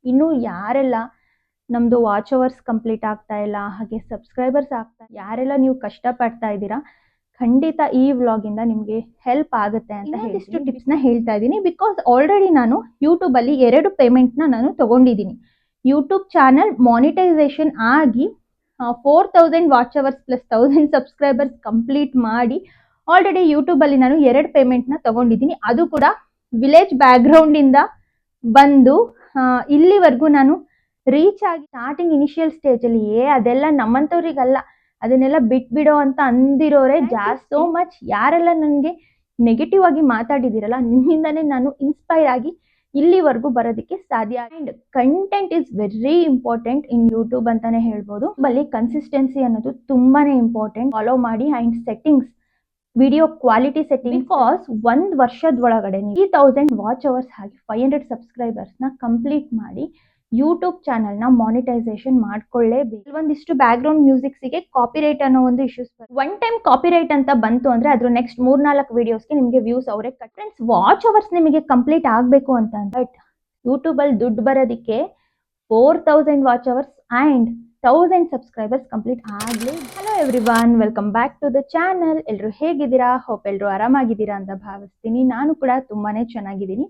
ಇನ್ನು ಯಾರೆಲ್ಲ ನಮ್ಮದು ವಾಚ್ ಅವರ್ಸ್ ಕಂಪ್ಲೀಟ್ ಆಗ್ತಾ ಇಲ್ಲ, ಹಾಗೆ ಸಬ್ಸ್ಕ್ರೈಬರ್ಸ್ ಯಾರೆಲ್ಲ ನೀವು ಕಷ್ಟಪಡ್ತಾ ಇದ್ದೀರಾ, ಖಂಡಿತ ಈ ವ್ಲಾಗಿಂದ ನಿಮಗೆ ಹೆಲ್ಪ್ ಆಗುತ್ತೆ ಅಂತ ಇಷ್ಟು ಟಿಪ್ಸ್ನ ಹೇಳ್ತಾ ಇದ್ದೀನಿ. ಬಿಕಾಸ್ ಆಲ್ರೆಡಿ ನಾನು ಯೂಟ್ಯೂಬಲ್ಲಿ 2 ಪೇಮೆಂಟ್ನ ನಾನು ತೊಗೊಂಡಿದ್ದೀನಿ. ಯೂಟ್ಯೂಬ್ ಚಾನಲ್ ಮಾನಿಟೈಸೇಷನ್ ಆಗಿ 4000 watch hours plus 1000 subscribers complete ಮಾಡಿ ಆಲ್ರೆಡಿ ಯೂಟ್ಯೂಬಲ್ಲಿ ನಾನು 2 ಪೇಮೆಂಟ್ನ ತೊಗೊಂಡಿದ್ದೀನಿ. ಅದು ಕೂಡ ವಿಲೇಜ್ ಬ್ಯಾಕ್ಗ್ರೌಂಡಿಂದ ಬಂದು ಇಲ್ಲಿವರೆಗೂ ನಾನು ರೀಚ್ ಆಗಿ ಸ್ಟಾರ್ಟಿಂಗ್ ಇನಿಷಿಯಲ್ ಸ್ಟೇಜಲ್ಲಿ ಅದೆಲ್ಲ ನಮ್ಮಂಥವ್ರಿಗಲ್ಲ, ಅದನ್ನೆಲ್ಲ ಬಿಟ್ಬಿಡೋ ಅಂತ ಅಂದಿರೋರೆ ಜಾಸ್ತಿ. ಸೋ ಮಚ್ ಯಾರೆಲ್ಲ ನನಗೆ ನೆಗೆಟಿವ್ ಆಗಿ ಮಾತಾಡಿದಿರಲ್ಲ, ನಿಮ್ಮಿಂದಾನೇ ನಾನು ಇನ್ಸ್ಪೈರ್ ಆಗಿ ಇಲ್ಲಿವರೆಗೂ ಬರೋದಕ್ಕೆ ಸಾಧ್ಯ. And content is very important in YouTube ಅಂತಾನೆ ಹೇಳ್ಬೋದು. ಅಲ್ಲಿ ಕನ್ಸಿಸ್ಟೆನ್ಸಿ ಅನ್ನೋದು ತುಂಬಾನೇ ಇಂಪಾರ್ಟೆಂಟ್. ಫಾಲೋ ಮಾಡಿ. And settings, video quality setting, because 1 ವರ್ಷದ ಒಳಗಡೆ 3000 ವಾಚ್ ಅವರ್ಸ್ ಹಾಗೆ 500 ಸಬ್ಸ್ಕ್ರೈಬರ್ಸ್ನ ಕಂಪ್ಲೀಟ್ ಮಾಡಿ ಯೂಟ್ಯೂಬ್ ಚಾನಲ್ನ ಮಾನಿಟೈಸೇಷನ್ ಮಾಡ್ಕೊಳ್ಳೇಬೇಕು. ಒಂದಿಷ್ಟು ಬ್ಯಾಕ್ಗ್ರೌಂಡ್ ಮ್ಯೂಸಿಕ್ಸಿಗೆ ಕಾಪಿರೈಟ್ ಅನ್ನೋ ಒಂದು ಇಶ್ಯೂಸ್ ಒನ್ ಟೈಮ್ ಕಾಪಿರೈಟ್ ಅಂತ ಬಂತು ಅಂದರೆ ಅದ್ರ ನೆಕ್ಸ್ಟ್ 3-4 ವಿಡಿಯೋಸ್ಗೆ ನಿಮಗೆ ವ್ಯೂಸ್ ಅವರೇ ಕಟ್. ಫ್ರೆಂಡ್ಸ್, ವಾಚ್ ಅವರ್ಸ್ ನಿಮಗೆ ಕಂಪ್ಲೀಟ್ ಆಗಬೇಕು ಅಂತ ಬಟ್ ಯೂಟ್ಯೂಬಲ್ಲಿ ದುಡ್ಡು ಬರೋದಕ್ಕೆ 4000 watch hours and 1000 subscribers complete ಆಗಲಿ. Hello everyone, welcome back to the channel. ಎಲ್ಲರೂ ಹೇಗಿದ್ದೀರಾ? ಹೋಪ್ ಎಲ್ಲರೂ ಆರಾಮಾಗಿದ್ದೀರಾ ಅಂತ ಭಾವಿಸ್ತೀನಿ. ನಾನು ಕೂಡ ತುಂಬಾ ಚೆನ್ನಾಗಿದ್ದೀನಿ.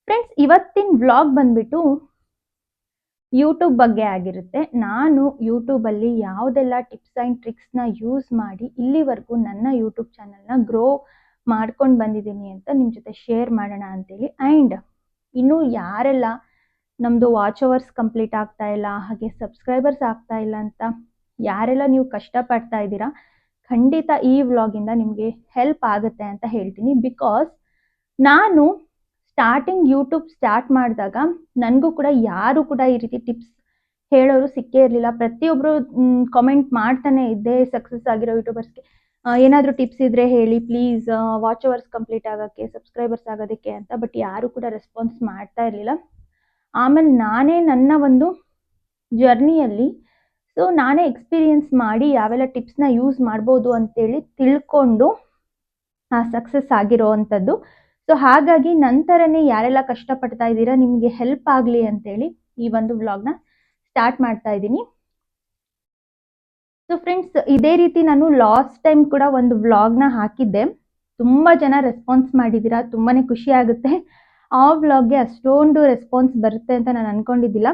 ಫ್ರೆಂಡ್ಸ್, ಇವತ್ತಿನ ವ್ಲಾಗ್ ಬಂದ್ಬಿಟ್ಟು ಯೂಟ್ಯೂಬ್ ಬಗ್ಗೆ ಆಗಿರುತ್ತೆ. ನಾನು ಯೂಟ್ಯೂಬಲ್ಲಿ ಯಾವುದೆಲ್ಲ ಟಿಪ್ಸ್ ಆ್ಯಂಡ್ ಟ್ರಿಕ್ಸ್ನ ಯೂಸ್ ಮಾಡಿ ಇಲ್ಲಿವರೆಗೂ ನನ್ನ ಯೂಟ್ಯೂಬ್ ಚಾನಲ್ನ ಗ್ರೋ ಮಾಡ್ಕೊಂಡು ಬಂದಿದ್ದೀನಿ ಅಂತ ನಿಮ್ಮ ಜೊತೆ ಶೇರ್ ಮಾಡೋಣ ಅಂತೇಳಿ. ಆ್ಯಂಡ್ ಇನ್ನೂ ಯಾರೆಲ್ಲ ನಮ್ಮದು ವಾಚ್ ಅವರ್ಸ್ ಕಂಪ್ಲೀಟ್ ಆಗ್ತಾ ಇಲ್ಲ, ಹಾಗೆ ಸಬ್ಸ್ಕ್ರೈಬರ್ಸ್ ಆಗ್ತಾ ಇಲ್ಲ ಅಂತ ಯಾರೆಲ್ಲ ನೀವು ಕಷ್ಟಪಡ್ತಾ ಇದ್ದೀರಾ, ಖಂಡಿತ ಈ ವ್ಲಾಗಿಂದ ನಿಮಗೆ ಹೆಲ್ಪ್ ಆಗುತ್ತೆ ಅಂತ ಹೇಳ್ತೀನಿ. ಬಿಕಾಸ್ ನಾನು ಸ್ಟಾರ್ಟಿಂಗ್ ಯೂಟ್ಯೂಬ್ ಸ್ಟಾರ್ಟ್ ಮಾಡಿದಾಗ ನನಗೂ ಕೂಡ ಯಾರು ಕೂಡ ಈ ರೀತಿ ಟಿಪ್ಸ್ ಹೇಳೋರು ಸಿಕ್ಕೇ ಇರಲಿಲ್ಲ. ಪ್ರತಿಯೊಬ್ಬರು ಕಾಮೆಂಟ್ ಮಾಡ್ತಾನೆ ಇದ್ದೆ, ಸಕ್ಸಸ್ ಆಗಿರೋ ಯೂಟ್ಯೂಬರ್ಸ್ಗೆ ಏನಾದರೂ ಟಿಪ್ಸ್ ಇದ್ದರೆ ಹೇಳಿ ಪ್ಲೀಸ್, ವಾಚ್ ಅವರ್ಸ್ ಕಂಪ್ಲೀಟ್ ಆಗೋಕ್ಕೆ, ಸಬ್ಸ್ಕ್ರೈಬರ್ಸ್ ಆಗೋದಕ್ಕೆ ಅಂತ. ಬಟ್ ಯಾರು ಕೂಡ ರೆಸ್ಪಾನ್ಸ್ ಮಾಡ್ತಾ ಇರಲಿಲ್ಲ. ಆಮೇಲೆ ನಾನೇ ನನ್ನ ಒಂದು ಜರ್ನಿಯಲ್ಲಿ ನಾನೇ ಎಕ್ಸ್ಪೀರಿಯನ್ಸ್ ಮಾಡಿ ಯಾವೆಲ್ಲ ಟಿಪ್ಸ್ನ ಯೂಸ್ ಮಾಡ್ಬೋದು ಅಂತೇಳಿ ತಿಳ್ಕೊಂಡು ಸಕ್ಸಸ್ ಆಗಿರೋ ಅಂಥದ್ದು. ಹಾಗಾಗಿ ನಂತರನೇ ಯಾರೆಲ್ಲ ಕಷ್ಟಪಡ್ತಾ ಇದ್ದೀರಾ ನಿಮಗೆ ಹೆಲ್ಪ್ ಆಗಲಿ ಅಂತೇಳಿ ಈ ಒಂದು ವ್ಲಾಗ್ನ ಸ್ಟಾರ್ಟ್ ಮಾಡ್ತಾ ಇದ್ದೀನಿ. ಫ್ರೆಂಡ್ಸ್, ಇದೇ ರೀತಿ ನಾನು ಲಾಸ್ಟ್ ಟೈಮ್ ಕೂಡ ಒಂದು ವ್ಲಾಗ್ನ ಹಾಕಿದ್ದೆ. ತುಂಬ ಜನ ರೆಸ್ಪಾನ್ಸ್ ಮಾಡಿದ್ದೀರಾ, ತುಂಬಾ ಖುಷಿ ಆಗುತ್ತೆ. ಆ ವ್ಲಾಗ್ಗೆ ಅಷ್ಟೊಂದು ರೆಸ್ಪಾನ್ಸ್ ಬರುತ್ತೆ ಅಂತ ನಾನು ಅಂದ್ಕೊಂಡಿದ್ದಿಲ್ಲ.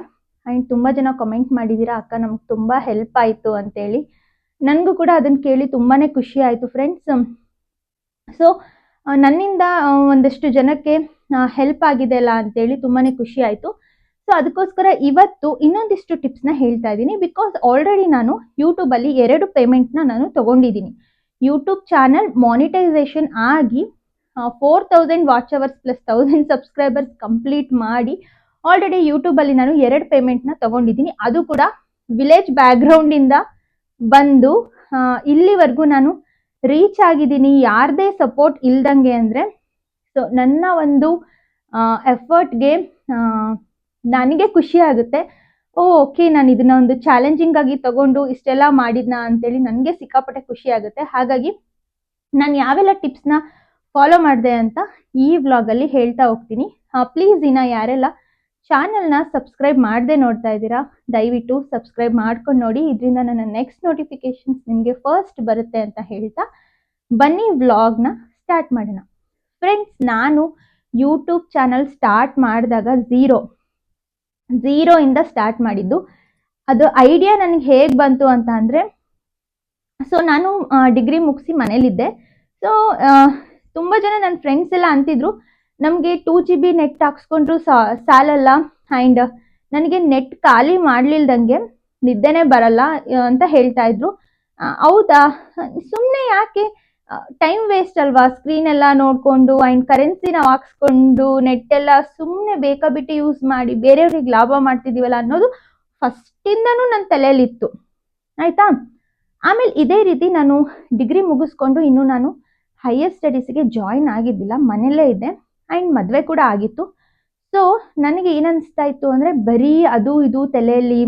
ಆ್ಯಂಡ್ ತುಂಬ ಜನ ಕಮೆಂಟ್ ಮಾಡಿದ್ದೀರಾ, ಅಕ್ಕ ನಮ್ಗೆ ತುಂಬ ಹೆಲ್ಪ್ ಆಯಿತು ಅಂತೇಳಿ. ನನಗೂ ಕೂಡ ಅದನ್ನು ಕೇಳಿ ತುಂಬಾ ಖುಷಿ ಆಯಿತು ಫ್ರೆಂಡ್ಸ್. ನನ್ನಿಂದ ಒಂದಷ್ಟು ಜನಕ್ಕೆ ಹೆಲ್ಪ್ ಆಗಿದೆ ಅಲ್ಲ ಅಂತೇಳಿ ತುಂಬಾ ಖುಷಿ ಆಯಿತು. ಅದಕ್ಕೋಸ್ಕರ ಇವತ್ತು ಇನ್ನೊಂದಿಷ್ಟು ಟಿಪ್ಸ್ನ ಹೇಳ್ತಾ ಇದ್ದೀನಿ. ಬಿಕಾಸ್ ಆಲ್ರೆಡಿ ನಾನು ಯೂಟ್ಯೂಬಲ್ಲಿ 2 ಪೇಮೆಂಟ್ನ ನಾನು ತೊಗೊಂಡಿದ್ದೀನಿ. ಯೂಟ್ಯೂಬ್ ಚಾನಲ್ ಮಾನಿಟೈಸೇಷನ್ ಆಗಿ 4000 watch hours plus 1000 subscribers complete ಮಾಡಿ ಆಲ್ರೆಡಿ ಯೂಟ್ಯೂಬಲ್ಲಿ ನಾನು 2 ಪೇಮೆಂಟ್ನ ತೊಗೊಂಡಿದ್ದೀನಿ. ಅದು ಕೂಡ ವಿಲೇಜ್ ಬ್ಯಾಕ್ಗ್ರೌಂಡಿಂದ ಬಂದು ಇಲ್ಲಿವರೆಗೂ ನಾನು ರೀಚ್ ಆಗಿದ್ದೀನಿ, ಯಾರದೇ ಸಪೋರ್ಟ್ ಇಲ್ದಂಗೆ. ಅಂದರೆ ನನ್ನ ಒಂದು ಎಫರ್ಟ್ಗೆ ನನಗೆ ಖುಷಿ ಆಗುತ್ತೆ. ಓಕೆ, ನಾನು ಇದನ್ನ ಒಂದು ಚಾಲೆಂಜಿಂಗ್ ಆಗಿ ತಗೊಂಡು ಇಷ್ಟೆಲ್ಲ ಮಾಡಿದ್ನಾ ಅಂತೇಳಿ ನನಗೆ ಸಿಕ್ಕಾಪಟ್ಟೆ ಖುಷಿ ಆಗುತ್ತೆ. ಹಾಗಾಗಿ ನಾನು ಯಾವೆಲ್ಲ ಟಿಪ್ಸ್ನ ಫಾಲೋ ಮಾಡಿದೆ ಅಂತ ಈ ವ್ಲಾಗಲ್ಲಿ ಹೇಳ್ತಾ ಹೋಗ್ತೀನಿ. ಪ್ಲೀಸ್, ಇನ್ನು ಯಾರೆಲ್ಲ ಚಾನಲ್ನ ಸಬ್ಸ್ಕ್ರೈಬ್ ಮಾಡದೆ ನೋಡ್ತಾ ಇದ್ದೀರಾ ದಯವಿಟ್ಟು ಸಬ್ಸ್ಕ್ರೈಬ್ ಮಾಡ್ಕೊಂಡು ನೋಡಿ. ಇದರಿಂದ ನನ್ನ ನೆಕ್ಸ್ಟ್ ನೋಟಿಫಿಕೇಶನ್ಸ್ ನಿಮಗೆ ಫಸ್ಟ್ ಬರುತ್ತೆ ಅಂತ ಹೇಳ್ತಾ ಬನ್ನಿ ವ್ಲಾಗ್ನ ಸ್ಟಾರ್ಟ್ ಮಾಡೋಣ. ಫ್ರೆಂಡ್ಸ್, ನಾನು ಯೂಟ್ಯೂಬ್ ಚಾನಲ್ ಸ್ಟಾರ್ಟ್ ಮಾಡಿದಾಗ ಝೀರೋ ಇಂದ ಸ್ಟಾರ್ಟ್ ಮಾಡಿದ್ದು. ಅದು ಐಡಿಯಾ ನನಗೆ ಹೇಗೆ ಬಂತು ಅಂತ ಅಂದರೆ, ನಾನು ಡಿಗ್ರಿ ಮುಗಿಸಿ ಮನೇಲಿದ್ದೆ. ತುಂಬ ಜನ ನನ್ನ ಫ್ರೆಂಡ್ಸ್ ಎಲ್ಲ ಅಂತಿದ್ರು, ನಮಗೆ 2 GB ನೆಟ್ ಹಾಕ್ಸ್ಕೊಂಡ್ರು ಸಾಲಲ್ಲ, ಆ್ಯಂಡ್ ನನಗೆ ನೆಟ್ ಖಾಲಿ ಮಾಡಲಿಲ್ದಂಗೆ ನಿದ್ದೆನೇ ಬರಲ್ಲ ಅಂತ ಹೇಳ್ತಾ ಇದ್ರು. ಹೌದಾ, ಸುಮ್ಮನೆ ಯಾಕೆ ಟೈಮ್ ವೇಸ್ಟ್ ಅಲ್ವಾ, ಸ್ಕ್ರೀನ್ ಎಲ್ಲ ನೋಡಿಕೊಂಡು ಆ್ಯಂಡ್ ಕರೆನ್ಸಿನ ಹಾಕ್ಸ್ಕೊಂಡು ನೆಟ್ ಎಲ್ಲ ಸುಮ್ಮನೆ ಬೇಕಾಬಿಟ್ಟು ಯೂಸ್ ಮಾಡಿ ಬೇರೆಯವ್ರಿಗೆ ಲಾಭ ಮಾಡ್ತಿದ್ದೀವಲ್ಲ ಅನ್ನೋದು ಫಸ್ಟಿಂದನೂ ನನ್ನ ತಲೆಯಲ್ಲಿತ್ತು. ಆಯಿತಾ. ಆಮೇಲೆ ಇದೇ ರೀತಿ ನಾನು ಡಿಗ್ರಿ ಮುಗಿಸ್ಕೊಂಡು ಇನ್ನೂ ನಾನು ಹೈಯರ್ ಸ್ಟಡೀಸಿಗೆ ಜಾಯಿನ್ ಆಗಿದ್ದಿಲ್ಲ, ಮನೆಯಲ್ಲೇ ಇದ್ದೆ. ಆ್ಯಂಡ್ ಮದುವೆ ಕೂಡ ಆಗಿತ್ತು. ನನಗೆ ಏನನ್ನಿಸ್ತಾ ಇತ್ತು ಅಂದರೆ, ಬರೀ ಅದು ಇದು ತಲೆಯಲ್ಲಿ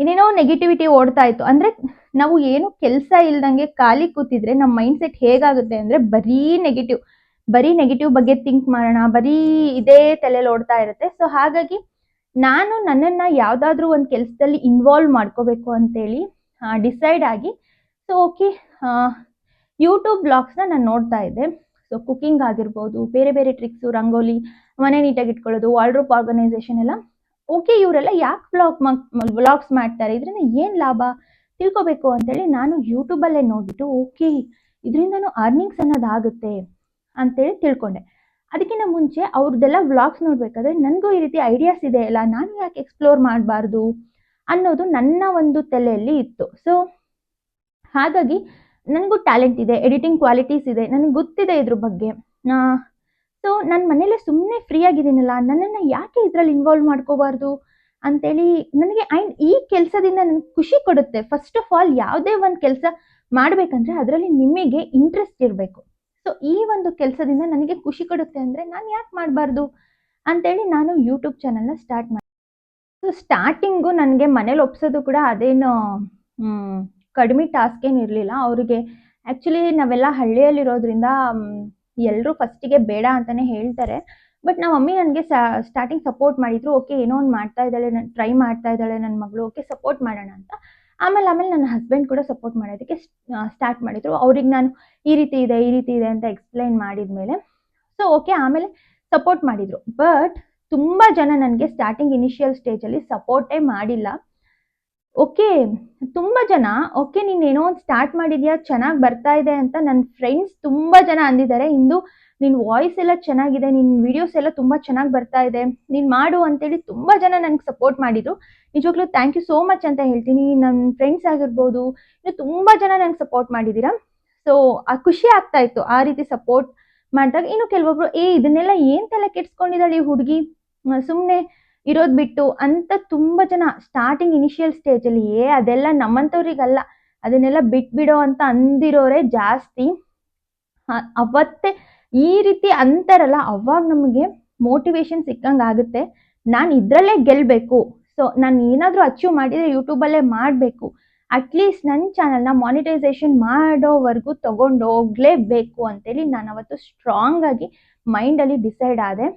ಏನೇನೋ ನೆಗೆಟಿವಿಟಿ ಓಡ್ತಾ ಇತ್ತು. ಅಂದರೆ ನಾವು ಏನು ಕೆಲಸ ಇಲ್ದಂಗೆ ಖಾಲಿ ಕೂತಿದ್ರೆ ನಮ್ಮ ಮೈಂಡ್ ಸೆಟ್ ಹೇಗಾಗುತ್ತೆ ಅಂದರೆ ಬರೀ ನೆಗೆಟಿವ್. ಬರೀ ನೆಗೆಟಿವ್ ಬಗ್ಗೆ ಥಿಂಕ್ ಮಾಡೋಣ, ಬರೀ ಇದೇ ತಲೆಯಲ್ಲಿ ಓಡ್ತಾ ಇರುತ್ತೆ. ಸೊ ಹಾಗಾಗಿ ನಾನು ನನ್ನನ್ನು ಯಾವುದಾದ್ರೂ ಒಂದು ಕೆಲಸದಲ್ಲಿ ಇನ್ವಾಲ್ವ್ ಮಾಡ್ಕೋಬೇಕು ಅಂತೇಳಿ ಡಿಸೈಡ್ ಆಗಿ, ಸೊ ಓಕೆ ಯೂಟ್ಯೂಬ್ ಬ್ಲಾಗ್ಸ್ನ ನಾನು ನೋಡ್ತಾ ಇದ್ದೆ. ಸೊ ಕುಕಿಂಗ್ ಆಗಿರ್ಬೋದು, ಬೇರೆ ಬೇರೆ ಟ್ರಿಕ್ಸು, ರಂಗೋಲಿ, ಮನೆ ನೀಟಾಗಿ ಇಟ್ಕೊಳ್ಳೋದು, ವಾರ್ಡ್ರೋಬ್ ಆರ್ಗನೈಸೇಷನ್ ಎಲ್ಲ. ಓಕೆ ಇವರೆಲ್ಲ ಯಾಕೆ ವ್ಲಾಗ್ಸ್ ಮಾಡ್ತಾರೆ, ಇದರಿಂದ ಏನು ಲಾಭ ತಿಳ್ಕೊಬೇಕು ಅಂತೇಳಿ ನಾನು ಯೂಟ್ಯೂಬಲ್ಲೇ ನೋಡ್ಬಿಟ್ಟು ಓಕೆ ಇದರಿಂದನೂ ಅರ್ನಿಂಗ್ಸ್ ಅನ್ನೋದಾಗುತ್ತೆ ಅಂತೇಳಿ ತಿಳ್ಕೊಂಡೆ. ಅದಕ್ಕಿಂತ ಮುಂಚೆ ಅವ್ರದ್ದೆಲ್ಲ ವ್ಲಾಗ್ಸ್ ನೋಡ್ಬೇಕಾದ್ರೆ ನನಗೂ ಈ ರೀತಿ ಐಡಿಯಾಸ್ ಇದೆ ಅಲ್ಲ, ನಾನು ಯಾಕೆ ಎಕ್ಸ್ಪ್ಲೋರ್ ಮಾಡಬಾರ್ದು ಅನ್ನೋದು ನನ್ನ ಒಂದು ತಲೆಯಲ್ಲಿ ಇತ್ತು. ಸೊ ಹಾಗಾಗಿ ನನಗೂ ಟ್ಯಾಲೆಂಟ್ ಇದೆ, ಎಡಿಟಿಂಗ್ ಕ್ವಾಲಿಟೀಸ್ ಇದೆ, ನನಗೆ ಗೊತ್ತಿದೆ ಇದ್ರ ಬಗ್ಗೆ. ಸೊ ನನ್ನ ಮನೇಲೆ ಸುಮ್ಮನೆ ಫ್ರೀ ಆಗಿದ್ದೀನಲ್ಲ, ನನ್ನನ್ನು ಯಾಕೆ ಇದರಲ್ಲಿ ಇನ್ವಾಲ್ವ್ ಮಾಡ್ಕೋಬಾರ್ದು ಅಂತೇಳಿ ನನಗೆ. ಆ್ಯಂಡ್ ಈ ಕೆಲಸದಿಂದ ನನಗೆ ಖುಷಿ ಕೊಡುತ್ತೆ. ಫಸ್ಟ್ ಆಫ್ ಆಲ್ ಯಾವುದೇ ಒಂದು ಕೆಲಸ ಮಾಡಬೇಕಂದ್ರೆ ಅದರಲ್ಲಿ ನಿಮಗೆ ಇಂಟ್ರೆಸ್ಟ್ ಇರಬೇಕು. ಸೊ ಈ ಒಂದು ಕೆಲಸದಿಂದ ನನಗೆ ಖುಷಿ ಕೊಡುತ್ತೆ ಅಂದರೆ ನಾನು ಯಾಕೆ ಮಾಡಬಾರ್ದು ಅಂತೇಳಿ ನಾನು ಯೂಟ್ಯೂಬ್ ಚಾನಲ್ನ ಸ್ಟಾರ್ಟ್ ಮಾಡಿ. ಸೊ ಸ್ಟಾರ್ಟಿಂಗು ನನಗೆ ಮನೇಲಿ ಒಪ್ಸೋದು ಕೂಡ ಅದೇನು ಕಡಿಮೆ ಟಾಸ್ಕ್ ಏನು ಇರಲಿಲ್ಲ. ಅವರಿಗೆ ಆ್ಯಕ್ಚುಲಿ ನಾವೆಲ್ಲ ಹಳ್ಳಿಯಲ್ಲಿರೋದ್ರಿಂದ ಎಲ್ಲರೂ ಫಸ್ಟಿಗೆ ಬೇಡ ಅಂತಲೇ ಹೇಳ್ತಾರೆ. ಬಟ್ ನಮ್ಮ ಮಮ್ಮಿ ನನಗೆ ಸ್ಟಾರ್ಟಿಂಗ್ ಸಪೋರ್ಟ್ ಮಾಡಿದ್ರು. ಓಕೆ ಏನೋ ಒಂದು ಮಾಡ್ತಾ ಇದ್ದಾಳೆ, ಟ್ರೈ ಮಾಡ್ತಾ ಇದ್ದಾಳೆ ನನ್ನ ಮಗಳು, ಓಕೆ ಸಪೋರ್ಟ್ ಮಾಡೋಣ ಅಂತ. ಆಮೇಲೆ ನನ್ನ ಹಸ್ಬೆಂಡ್ ಕೂಡ ಸಪೋರ್ಟ್ ಮಾಡೋದಕ್ಕೆ ಸ್ಟಾರ್ಟ್ ಮಾಡಿದರು. ಅವ್ರಿಗೆ ನಾನು ಈ ರೀತಿ ಇದೆ ಅಂತ ಎಕ್ಸ್ಪ್ಲೈನ್ ಮಾಡಿದ ಮೇಲೆ ಸೊ ಓಕೆ ಆಮೇಲೆ ಸಪೋರ್ಟ್ ಮಾಡಿದರು. ಬಟ್ ತುಂಬ ಜನ ನನಗೆ ಸ್ಟಾರ್ಟಿಂಗ್ ಇನಿಷಿಯಲ್ ಸ್ಟೇಜಲ್ಲಿ ಸಪೋರ್ಟೇ ಮಾಡಿಲ್ಲ. ಓಕೆ ತುಂಬ ಜನ ಓಕೆ ನೀನು ಏನೋ ಒಂದು ಸ್ಟಾರ್ಟ್ ಮಾಡಿದ್ಯಾ, ಚೆನ್ನಾಗಿ ಬರ್ತಾ ಇದೆ ಅಂತ ನನ್ನ ಫ್ರೆಂಡ್ಸ್ ತುಂಬ ಜನ ಅಂದಿದ್ದಾರೆ. ಇಂದು ನಿನ್ನ ವಾಯ್ಸ್ ಎಲ್ಲ ಚೆನ್ನಾಗಿದೆ, ನಿನ್ನ ವಿಡಿಯೋಸ್ ಎಲ್ಲ ತುಂಬ ಚೆನ್ನಾಗಿ ಬರ್ತಾ ಇದೆ, ನೀನು ಮಾಡು ಅಂತೇಳಿ ತುಂಬ ಜನ ನನಗೆ ಸಪೋರ್ಟ್ ಮಾಡಿದರು. ನಿಜವಾಗ್ಲೂ ಥ್ಯಾಂಕ್ ಯು ಸೋ ಮಚ್ ಅಂತ ಹೇಳ್ತೀನಿ. ನನ್ನ ಫ್ರೆಂಡ್ಸ್ ಆಗಿರ್ಬೋದು, ಇನ್ನು ತುಂಬ ಜನ ನನಗೆ ಸಪೋರ್ಟ್ ಮಾಡಿದ್ದೀರಾ. ಸೊ ಖುಷಿ ಆಗ್ತಾ ಇತ್ತು ಆ ರೀತಿ ಸಪೋರ್ಟ್ ಮಾಡಿದಾಗ. ಇನ್ನು ಕೆಲವೊಬ್ರು ಇದನ್ನೆಲ್ಲ ಏನು ತಲೆ ಕೆಡ್ಸ್ಕೊಂಡಿದ್ದಾಳೆ ಈ ಹುಡುಗಿ, ಸುಮ್ಮನೆ ಇರೋದು ಬಿಟ್ಟು ಅಂತ ತುಂಬ ಜನ ಸ್ಟಾರ್ಟಿಂಗ್ ಇನಿಷಿಯಲ್ ಸ್ಟೇಜಲ್ಲಿ ಅದೆಲ್ಲ ನಮ್ಮಂಥವ್ರಿಗಲ್ಲ, ಅದನ್ನೆಲ್ಲ ಬಿಟ್ಬಿಡೋ ಅಂತ ಅಂದಿರೋರೇ ಜಾಸ್ತಿ. ಅವತ್ತೇ ಈ ರೀತಿ ಅಂತಾರಲ್ಲ, ಅವಾಗ ನಮಗೆ ಮೋಟಿವೇಶನ್ ಸಿಕ್ಕಂಗೆ ಆಗುತ್ತೆ. ನಾನು ಇದರಲ್ಲೇ ಗೆಲ್ಲಬೇಕು, ಸೊ ನಾನು ಏನಾದರೂ ಅಚೀವ್ ಮಾಡಿದರೆ ಯೂಟ್ಯೂಬಲ್ಲೇ ಮಾಡಬೇಕು, ಅಟ್ಲೀಸ್ಟ್ ನನ್ನ ಚಾನಲ್ನ ಮಾನಿಟೈಸೇಷನ್ ಮಾಡೋವರೆಗೂ ತಗೊಂಡು ಹೋಗಲೇಬೇಕು ಅಂತೇಳಿ ನಾನು ಅವತ್ತು ಸ್ಟ್ರಾಂಗ್ ಆಗಿ ಮೈಂಡಲ್ಲಿ ಡಿಸೈಡ್ ಆದೆ.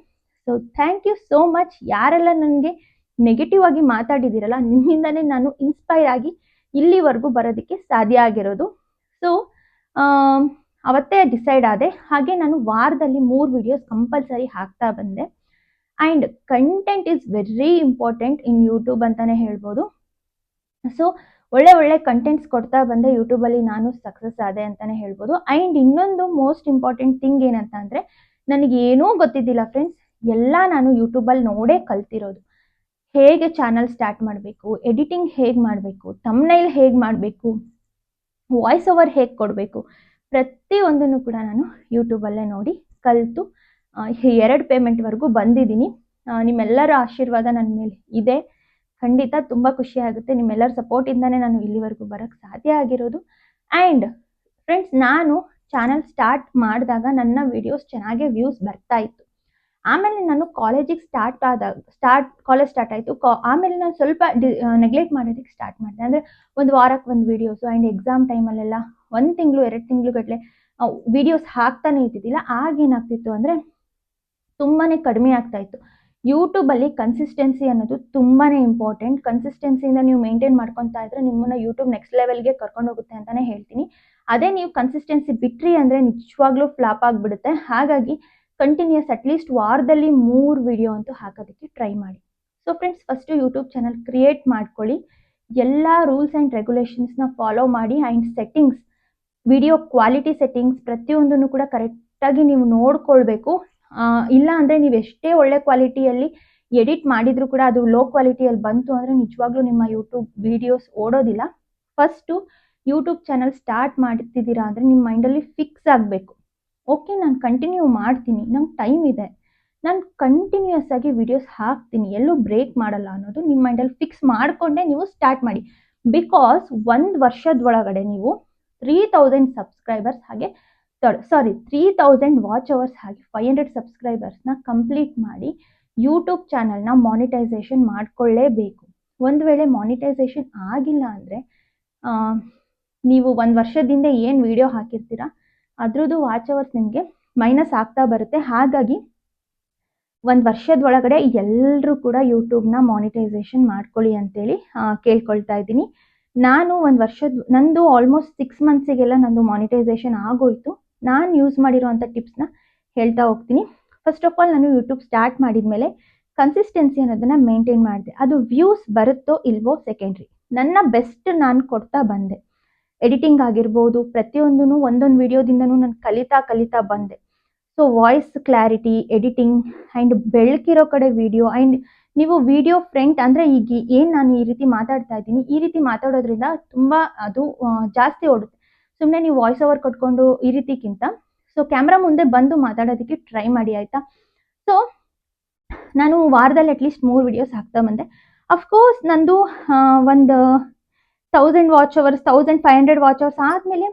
So thank you so much. ಯಾರೆಲ್ಲ ನನಗೆ ನೆಗೆಟಿವ್ ಆಗಿ ಮಾತಾಡಿದ್ದೀರಲ್ಲ, ನಿಮ್ಮಿಂದನೇ ನಾನು ಇನ್ಸ್ಪೈರ್ ಆಗಿ ಇಲ್ಲಿವರೆಗೂ ಬರೋದಕ್ಕೆ ಸಾಧ್ಯ ಆಗಿರೋದು. ಸೊ ಅವತ್ತೇ ಡಿಸೈಡ್ ಆದೆ. ಹಾಗೆ ನಾನು ವಾರದಲ್ಲಿ 3 ವಿಡಿಯೋಸ್ ಕಂಪಲ್ಸರಿ ಹಾಕ್ತಾ ಬಂದೆ. And content is very important in YouTube ಅಂತಲೇ ಹೇಳ್ಬೋದು. ಸೊ ಒಳ್ಳೆ ಕಂಟೆಂಟ್ಸ್ ಕೊಡ್ತಾ ಬಂದೆ. ಯೂಟ್ಯೂಬಲ್ಲಿ ನಾನು ಸಕ್ಸಸ್ ಆದೆ ಅಂತಲೇ ಹೇಳ್ಬೋದು. ಆ್ಯಂಡ್ ಇನ್ನೊಂದು ಮೋಸ್ಟ್ ಇಂಪಾರ್ಟೆಂಟ್ ಥಿಂಗ್ ಏನಂತ ಅಂದರೆ, ನನಗೇನೂ ಗೊತ್ತಿದ್ದಿಲ್ಲ ಫ್ರೆಂಡ್ಸ್, ಎಲ್ಲ ನಾನು ಯೂಟ್ಯೂಬಲ್ಲಿ ನೋಡೇ ಕಲ್ತಿರೋದು. ಹೇಗೆ ಚಾನಲ್ ಸ್ಟಾರ್ಟ್ ಮಾಡಬೇಕು, ಎಡಿಟಿಂಗ್ ಹೇಗೆ ಮಾಡಬೇಕು, ಥಂಬ್ನೈಲ್ ಹೇಗೆ ಮಾಡಬೇಕು, ವಾಯ್ಸ್ ಓವರ್ ಹೇಗೆ ಕೊಡಬೇಕು, ಪ್ರತಿಯೊಂದನ್ನು ಕೂಡ ನಾನು ಯೂಟ್ಯೂಬಲ್ಲೇ ನೋಡಿ ಕಲಿತು 2 ಪೇಮೆಂಟ್ವರೆಗೂ ಬಂದಿದ್ದೀನಿ. ನಿಮ್ಮೆಲ್ಲರ ಆಶೀರ್ವಾದ ನನ್ನ ಮೇಲೆ ಇದೆ. ಖಂಡಿತ ತುಂಬ ಖುಷಿ ಆಗುತ್ತೆ. ನಿಮ್ಮೆಲ್ಲರ ಸಪೋರ್ಟಿಂದನೇ ನಾನು ಇಲ್ಲಿವರೆಗೂ ಬರೋಕ್ಕೆ ಸಾಧ್ಯ ಆಗಿರೋದು. ಆ್ಯಂಡ್ ಫ್ರೆಂಡ್ಸ್, ನಾನು ಚಾನಲ್ ಸ್ಟಾರ್ಟ್ ಮಾಡಿದಾಗ ನನ್ನ ವಿಡಿಯೋಸ್ ಚೆನ್ನಾಗೇ ವ್ಯೂಸ್ ಬರ್ತಾ ಇತ್ತು. ಆಮೇಲೆ ನಾನು ಕಾಲೇಜಿಗೆ ಕಾಲೇಜ್ ಸ್ಟಾರ್ಟ್ ಆಯಿತು. ಆಮೇಲೆ ನಾನು ಸ್ವಲ್ಪ ನೆಗ್ಲೆಕ್ಟ್ ಮಾಡೋದಕ್ಕೆ ಸ್ಟಾರ್ಟ್ ಮಾಡಿದೆ. ಅಂದರೆ ಒಂದು ವಾರಕ್ಕೆ ಒಂದು ವೀಡಿಯೋಸು. ಆ್ಯಂಡ್ ಎಕ್ಸಾಮ್ ಟೈಮಲ್ಲೆಲ್ಲ 1 ತಿಂಗಳು 2 ತಿಂಗಳುಗಟ್ಟಲೆ ವೀಡಿಯೋಸ್ ಹಾಕ್ತಾನೆ ಇದ್ದಿದ್ದಿಲ್ಲ. ಆಗೇನಾಗ್ತಿತ್ತು ಅಂದರೆ ತುಂಬಾ ಕಡಿಮೆ ಆಗ್ತಾಯಿತ್ತು. ಯೂಟ್ಯೂಬಲ್ಲಿ ಕನ್ಸಿಸ್ಟೆನ್ಸಿ ಅನ್ನೋದು ತುಂಬಾ ಇಂಪಾರ್ಟೆಂಟ್. ಕನ್ಸಿಸ್ಟೆನ್ಸಿಯಿಂದ ನೀವು ಮೇಂಟೈನ್ ಮಾಡ್ಕೊತಾ ಇದ್ರೆ ನಿಮ್ಮನ್ನು ಯೂಟ್ಯೂಬ್ ನೆಕ್ಸ್ಟ್ ಲೆವೆಲ್ಗೆ ಕರ್ಕೊಂಡು ಹೋಗುತ್ತೆ ಅಂತಲೇ ಹೇಳ್ತೀನಿ. ಅದೇ ನೀವು ಕನ್ಸಿಸ್ಟೆನ್ಸಿ ಬಿಟ್ರಿ ಅಂದರೆ ನಿಜವಾಗ್ಲೂ ಫ್ಲಾಪ್ ಆಗಿಬಿಡುತ್ತೆ. ಹಾಗಾಗಿ ಕಂಟಿನ್ಯೂಸ್ ಅಟ್ಲೀಸ್ಟ್ ವಾರದಲ್ಲಿ 3 ವಿಡಿಯೋ ಅಂತೂ ಹಾಕೋದಕ್ಕೆ ಟ್ರೈ ಮಾಡಿ. So friends, first YouTube channel create ಮಾಡ್ಕೊಳ್ಳಿ. ಎಲ್ಲ ರೂಲ್ಸ್ ಆ್ಯಂಡ್ ರೆಗ್ಯುಲೇಷನ್ಸ್ನ ಫಾಲೋ ಮಾಡಿ. And settings, video quality settings ಪ್ರತಿಯೊಂದನ್ನು ಕೂಡ ಕರೆಕ್ಟಾಗಿ ನೀವು ನೋಡ್ಕೊಳ್ಬೇಕು. ಇಲ್ಲ ಅಂದರೆ ನೀವು ಎಷ್ಟೇ ಒಳ್ಳೆ ಕ್ವಾಲಿಟಿಯಲ್ಲಿ ಎಡಿಟ್ ಮಾಡಿದರೂ ಕೂಡ ಅದು ಲೋ ಕ್ವಾಲಿಟಿಯಲ್ಲಿ ಬಂತು ಅಂದರೆ ನಿಜವಾಗ್ಲೂ ನಿಮ್ಮ ಯೂಟ್ಯೂಬ್ ವೀಡಿಯೋಸ್ ಓಡೋದಿಲ್ಲ. ಫಸ್ಟು ಯೂಟ್ಯೂಬ್ ಚಾನಲ್ ಸ್ಟಾರ್ಟ್ ಮಾಡ್ತಿದ್ದೀರಾ ಅಂದರೆ ನಿಮ್ಮ ಮೈಂಡಲ್ಲಿ ಫಿಕ್ಸ್ ಆಗಬೇಕು. ಓಕೆ, ನಾನು ಕಂಟಿನ್ಯೂ ಮಾಡ್ತೀನಿ, ನಂಗೆ ಟೈಮ್ ಇದೆ, ನಾನು ಕಂಟಿನ್ಯೂಯಸ್ ಆಗಿ ವಿಡಿಯೋಸ್ ಹಾಕ್ತೀನಿ, ಎಲ್ಲೂ ಬ್ರೇಕ್ ಮಾಡಲ್ಲ ಅನ್ನೋದು ನಿಮ್ಮ ಮೈಂಡಲ್ಲಿ ಫಿಕ್ಸ್ ಮಾಡಿಕೊಂಡೇ ನೀವು ಸ್ಟಾರ್ಟ್ ಮಾಡಿ. ಬಿಕಾಸ್ 1 ವರ್ಷದೊಳಗಡೆ ನೀವು 3000 ಸಬ್ಸ್ಕ್ರೈಬರ್ಸ್ ಹಾಗೆ 3000 ವಾಚ್ ಅವರ್ಸ್ ಹಾಗೆ 500 ಸಬ್ಸ್ಕ್ರೈಬರ್ಸ್ನ ಕಂಪ್ಲೀಟ್ ಮಾಡಿ ಯೂಟ್ಯೂಬ್ ಚಾನಲ್ನ ಮಾನಿಟೈಸೇಷನ್ ಮಾಡಿಕೊಳ್ಳೇಬೇಕು. ಒಂದು ವೇಳೆ ಮಾನಿಟೈಸೇಷನ್ ಆಗಿಲ್ಲ ಅಂದರೆ ನೀವು 1 ವರ್ಷದಿಂದ ಏನು ವಿಡಿಯೋ ಹಾಕಿರ್ತೀರ ಅದ್ರದ್ದು ವಾಚ್ ಅವರ್ಸ್ ನಿಮಗೆ ಮೈನಸ್ ಆಗ್ತಾ ಬರುತ್ತೆ. ಹಾಗಾಗಿ 1 ವರ್ಷದೊಳಗಡೆ ಎಲ್ಲರೂ ಕೂಡ ಯೂಟ್ಯೂಬ್ನ ಮಾನಿಟೈಸೇಷನ್ ಮಾಡ್ಕೊಳ್ಳಿ ಅಂತೇಳಿ ಕೇಳ್ಕೊಳ್ತಾ ಇದ್ದೀನಿ. ನಾನು 1 ವರ್ಷದ ನಂದು ಆಲ್ಮೋಸ್ಟ್ 6 ಮಂತ್ಸಿಗೆಲ್ಲ ನಂದು ಮಾನಿಟೈಸೇಷನ್ ಆಗೋಯ್ತು. ನಾನು ಯೂಸ್ ಮಾಡಿರೋವಂಥ ಟಿಪ್ಸ್ನ ಹೇಳ್ತಾ ಹೋಗ್ತೀನಿ. ಫಸ್ಟ್ ಆಫ್ ಆಲ್ ನಾನು ಯೂಟ್ಯೂಬ್ ಸ್ಟಾರ್ಟ್ ಮಾಡಿದ್ಮೇಲೆ ಕನ್ಸಿಸ್ಟೆನ್ಸಿ ಅನ್ನೋದನ್ನು ಮೇಂಟೈನ್ ಮಾಡಿದೆ. ಅದು ವ್ಯೂಸ್ ಬರುತ್ತೋ ಇಲ್ವೋ ಸೆಕೆಂಡ್ರಿ. ನನ್ನ ಬೆಸ್ಟ್ ನಾನು ಕೊಡ್ತಾ ಬಂದೆ. ಎಡಿಟಿಂಗ್ ಆಗಿರ್ಬೋದು, ಪ್ರತಿಯೊಂದೂ ಒಂದೊಂದು ವಿಡಿಯೋದಿಂದನೂ ನಾನು ಕಲಿತಾ ಬಂದೆ. So voice clarity, editing and ಬೆಳಕಿರೋ ಕಡೆ ವಿಡಿಯೋ ಆ್ಯಂಡ್ ನೀವು ವಿಡಿಯೋ ಫ್ರಂಟ್ ಅಂದರೆ ಈಗ ಏನು ನಾನು ಈ ರೀತಿ ಮಾತಾಡ್ತಾ ಇದ್ದೀನಿ, ಈ ರೀತಿ ಮಾತಾಡೋದ್ರಿಂದ ತುಂಬ ಅದು ಜಾಸ್ತಿ ಓಡುತ್ತೆ. ಸುಮ್ಮನೆ ನೀವು ವಾಯ್ಸ್ ಓವರ್ ಕೊಟ್ಕೊಂಡು ಈ ರೀತಿಗಿಂತ ಸೊ ಕ್ಯಾಮ್ರಾ ಮುಂದೆ ಬಂದು ಮಾತಾಡೋದಕ್ಕೆ ಟ್ರೈ ಮಾಡಿ, ಆಯಿತಾ. ಸೊ ನಾನು ವಾರದಲ್ಲಿ ಅಟ್ಲೀಸ್ಟ್ 3 ವಿಡಿಯೋಸ್ ಹಾಕ್ತಾ ಬಂದೆ. ಅಫ್ಕೋರ್ಸ್ ನಂದು ಒಂದು 1000 ವಾಚ್ ಅವರ್ಸ್ 1500 ವಾಚ್ ಅವರ್ಸ್ ಆದಮೇಲೆ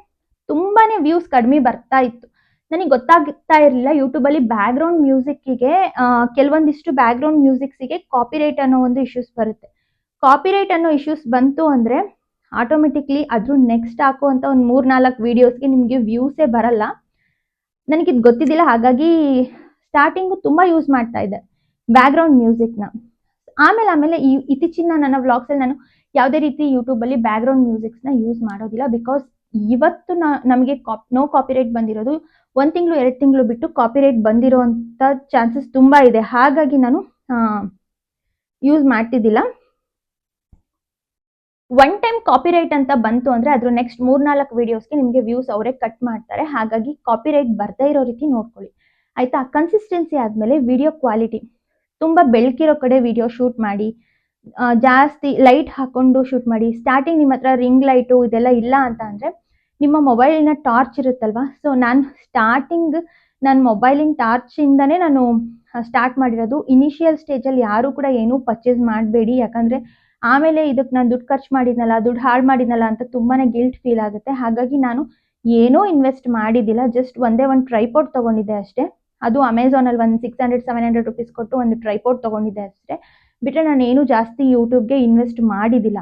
ತುಂಬಾ ವ್ಯೂಸ್ ಕಡಿಮೆ ಬರ್ತಾ ಇತ್ತು. ನನಗೆ ಗೊತ್ತಾಗ್ತಾ ಇರಲಿಲ್ಲ ಯೂಟ್ಯೂಬಲ್ಲಿ ಬ್ಯಾಕ್ಗ್ರೌಂಡ್ ಮ್ಯೂಸಿಕ್ಕಿಗೆ ಕೆಲವೊಂದಿಷ್ಟು ಬ್ಯಾಕ್ಗ್ರೌಂಡ್ ಮ್ಯೂಸಿಕ್ಸಿಗೆ ಕಾಪಿರೈಟ್ ಅನ್ನೋ ಒಂದು ಇಶ್ಯೂಸ್ ಬರುತ್ತೆ. ಕಾಪಿರೈಟ್ ಅನ್ನೋ ಇಶ್ಯೂಸ್ ಬಂತು ಅಂದರೆ ಆಟೋಮೆಟಿಕ್ಲಿ ಅದ್ರ ನೆಕ್ಸ್ಟ್ ಹಾಕುವಂಥ ಒಂದು 3-4 ವೀಡಿಯೋಸ್ಗೆ ನಿಮಗೆ ವ್ಯೂಸೇ ಬರಲ್ಲ. ನನಗಿದು ಗೊತ್ತಿದ್ದಿಲ್ಲ, ಹಾಗಾಗಿ ಸ್ಟಾರ್ಟಿಂಗು ತುಂಬ ಯೂಸ್ ಮಾಡ್ತಾ ಇದ್ದೆ ಬ್ಯಾಕ್ಗ್ರೌಂಡ್ ಮ್ಯೂಸಿಕ್ನ. ಆಮೇಲೆ ಈ ಇತ್ತೀಚಿನ ನನ್ನ ವ್ಲಾಗ್ಸಲ್ಲಿ ನಾನು ಯಾವುದೇ ರೀತಿ ಯೂಟ್ಯೂಬಲ್ಲಿ ಬ್ಯಾಕ್ಗ್ರೌಂಡ್ ಮ್ಯೂಸಿಕ್ಸ್ನ ಯೂಸ್ ಮಾಡೋದಿಲ್ಲ. ಬಿಕಾಸ್ ಇವತ್ತು ನಮಗೆ ನೋ ಕಾಪಿರೈಟ್ ಬಂದಿರೋದು 1 ತಿಂಗಳು 2 ತಿಂಗಳು ಬಿಟ್ಟು ಕಾಪಿರೈಟ್ ಬಂದಿರೋವಂಥ ಚಾನ್ಸಸ್ ತುಂಬ ಇದೆ. ಹಾಗಾಗಿ ನಾನು ಯೂಸ್ ಮಾಡ್ತಿದ್ದಿಲ್ಲ. 1 ಟೈಮ್ ಕಾಪಿರೈಟ್ ಅಂತ ಬಂತು ಅಂದರೆ ಅದ್ರ ನೆಕ್ಸ್ಟ್ 3-4 ವೀಡಿಯೋಸ್ಗೆ ನಿಮಗೆ ವ್ಯೂಸ್ ಅವರೇ ಕಟ್ ಮಾಡ್ತಾರೆ. ಹಾಗಾಗಿ ಕಾಪಿರೈಟ್ ಬರದೇ ಇರೋ ರೀತಿ ನೋಡ್ಕೊಳ್ಳಿ, ಆಯಿತಾ. ಕನ್ಸಿಸ್ಟೆನ್ಸಿ ಆದಮೇಲೆ ವಿಡಿಯೋ ಕ್ವಾಲಿಟಿ, ತುಂಬ ಬೆಳಕಿರೋ ಕಡೆ ವಿಡಿಯೋ ಶೂಟ್ ಮಾಡಿ, ಜಾಸ್ತಿ ಲೈಟ್ ಹಾಕ್ಕೊಂಡು ಶೂಟ್ ಮಾಡಿ. ಸ್ಟಾರ್ಟಿಂಗ್ ನಿಮ್ಮ ಹತ್ರ ರಿಂಗ್ ಲೈಟು ಇದೆಲ್ಲ ಇಲ್ಲ ಅಂತ ಅಂದರೆ ನಿಮ್ಮ ಮೊಬೈಲಿನ ಟಾರ್ಚ್ ಇರುತ್ತಲ್ವ, ಸೊ ನಾನು ಸ್ಟಾರ್ಟಿಂಗ್ ನನ್ನ ಮೊಬೈಲಿನ ಟಾರ್ಚಿಂದನೇ ನಾನು ಸ್ಟಾರ್ಟ್ ಮಾಡಿರೋದು. ಇನಿಷಿಯಲ್ ಸ್ಟೇಜಲ್ಲಿ ಯಾರೂ ಕೂಡ ಏನೂ ಪರ್ಚೇಸ್ ಮಾಡಬೇಡಿ, ಯಾಕಂದರೆ ಆಮೇಲೆ ಇದಕ್ಕೆ ನಾನು ದುಡ್ಡು ಖರ್ಚು ಮಾಡಿದ್ನಲ್ಲ, ದುಡ್ಡು ಹಾಳು ಮಾಡಿದ್ನಲ್ಲ ಅಂತ ತುಂಬಾ ಗಿಲ್ಟ್ ಫೀಲ್ ಆಗುತ್ತೆ. ಹಾಗಾಗಿ ನಾನು ಏನೂ ಇನ್ವೆಸ್ಟ್ ಮಾಡಿದ್ದಿಲ್ಲ, ಜಸ್ಟ್ ಒಂದೇ ಒಂದು ಟ್ರೈಪಾಡ್ ತೊಗೊಂಡಿದ್ದೆ ಅಷ್ಟೇ. ಅದು ಅಮೆಝಾನಲ್ಲಿ ಒಂದು 600-700 ರುಪೀಸ್ ಕೊಟ್ಟು ಒಂದು ಟ್ರೈಪಾಡ್ ತೊಗೊಂಡಿದ್ದೆ ಅಷ್ಟೇ. ಬಿಟ್ಟರೆ ನಾನು ಏನೂ ಜಾಸ್ತಿ ಯೂಟ್ಯೂಬ್ಗೆ ಇನ್ವೆಸ್ಟ್ ಮಾಡಿದ್ದಿಲ್ಲ.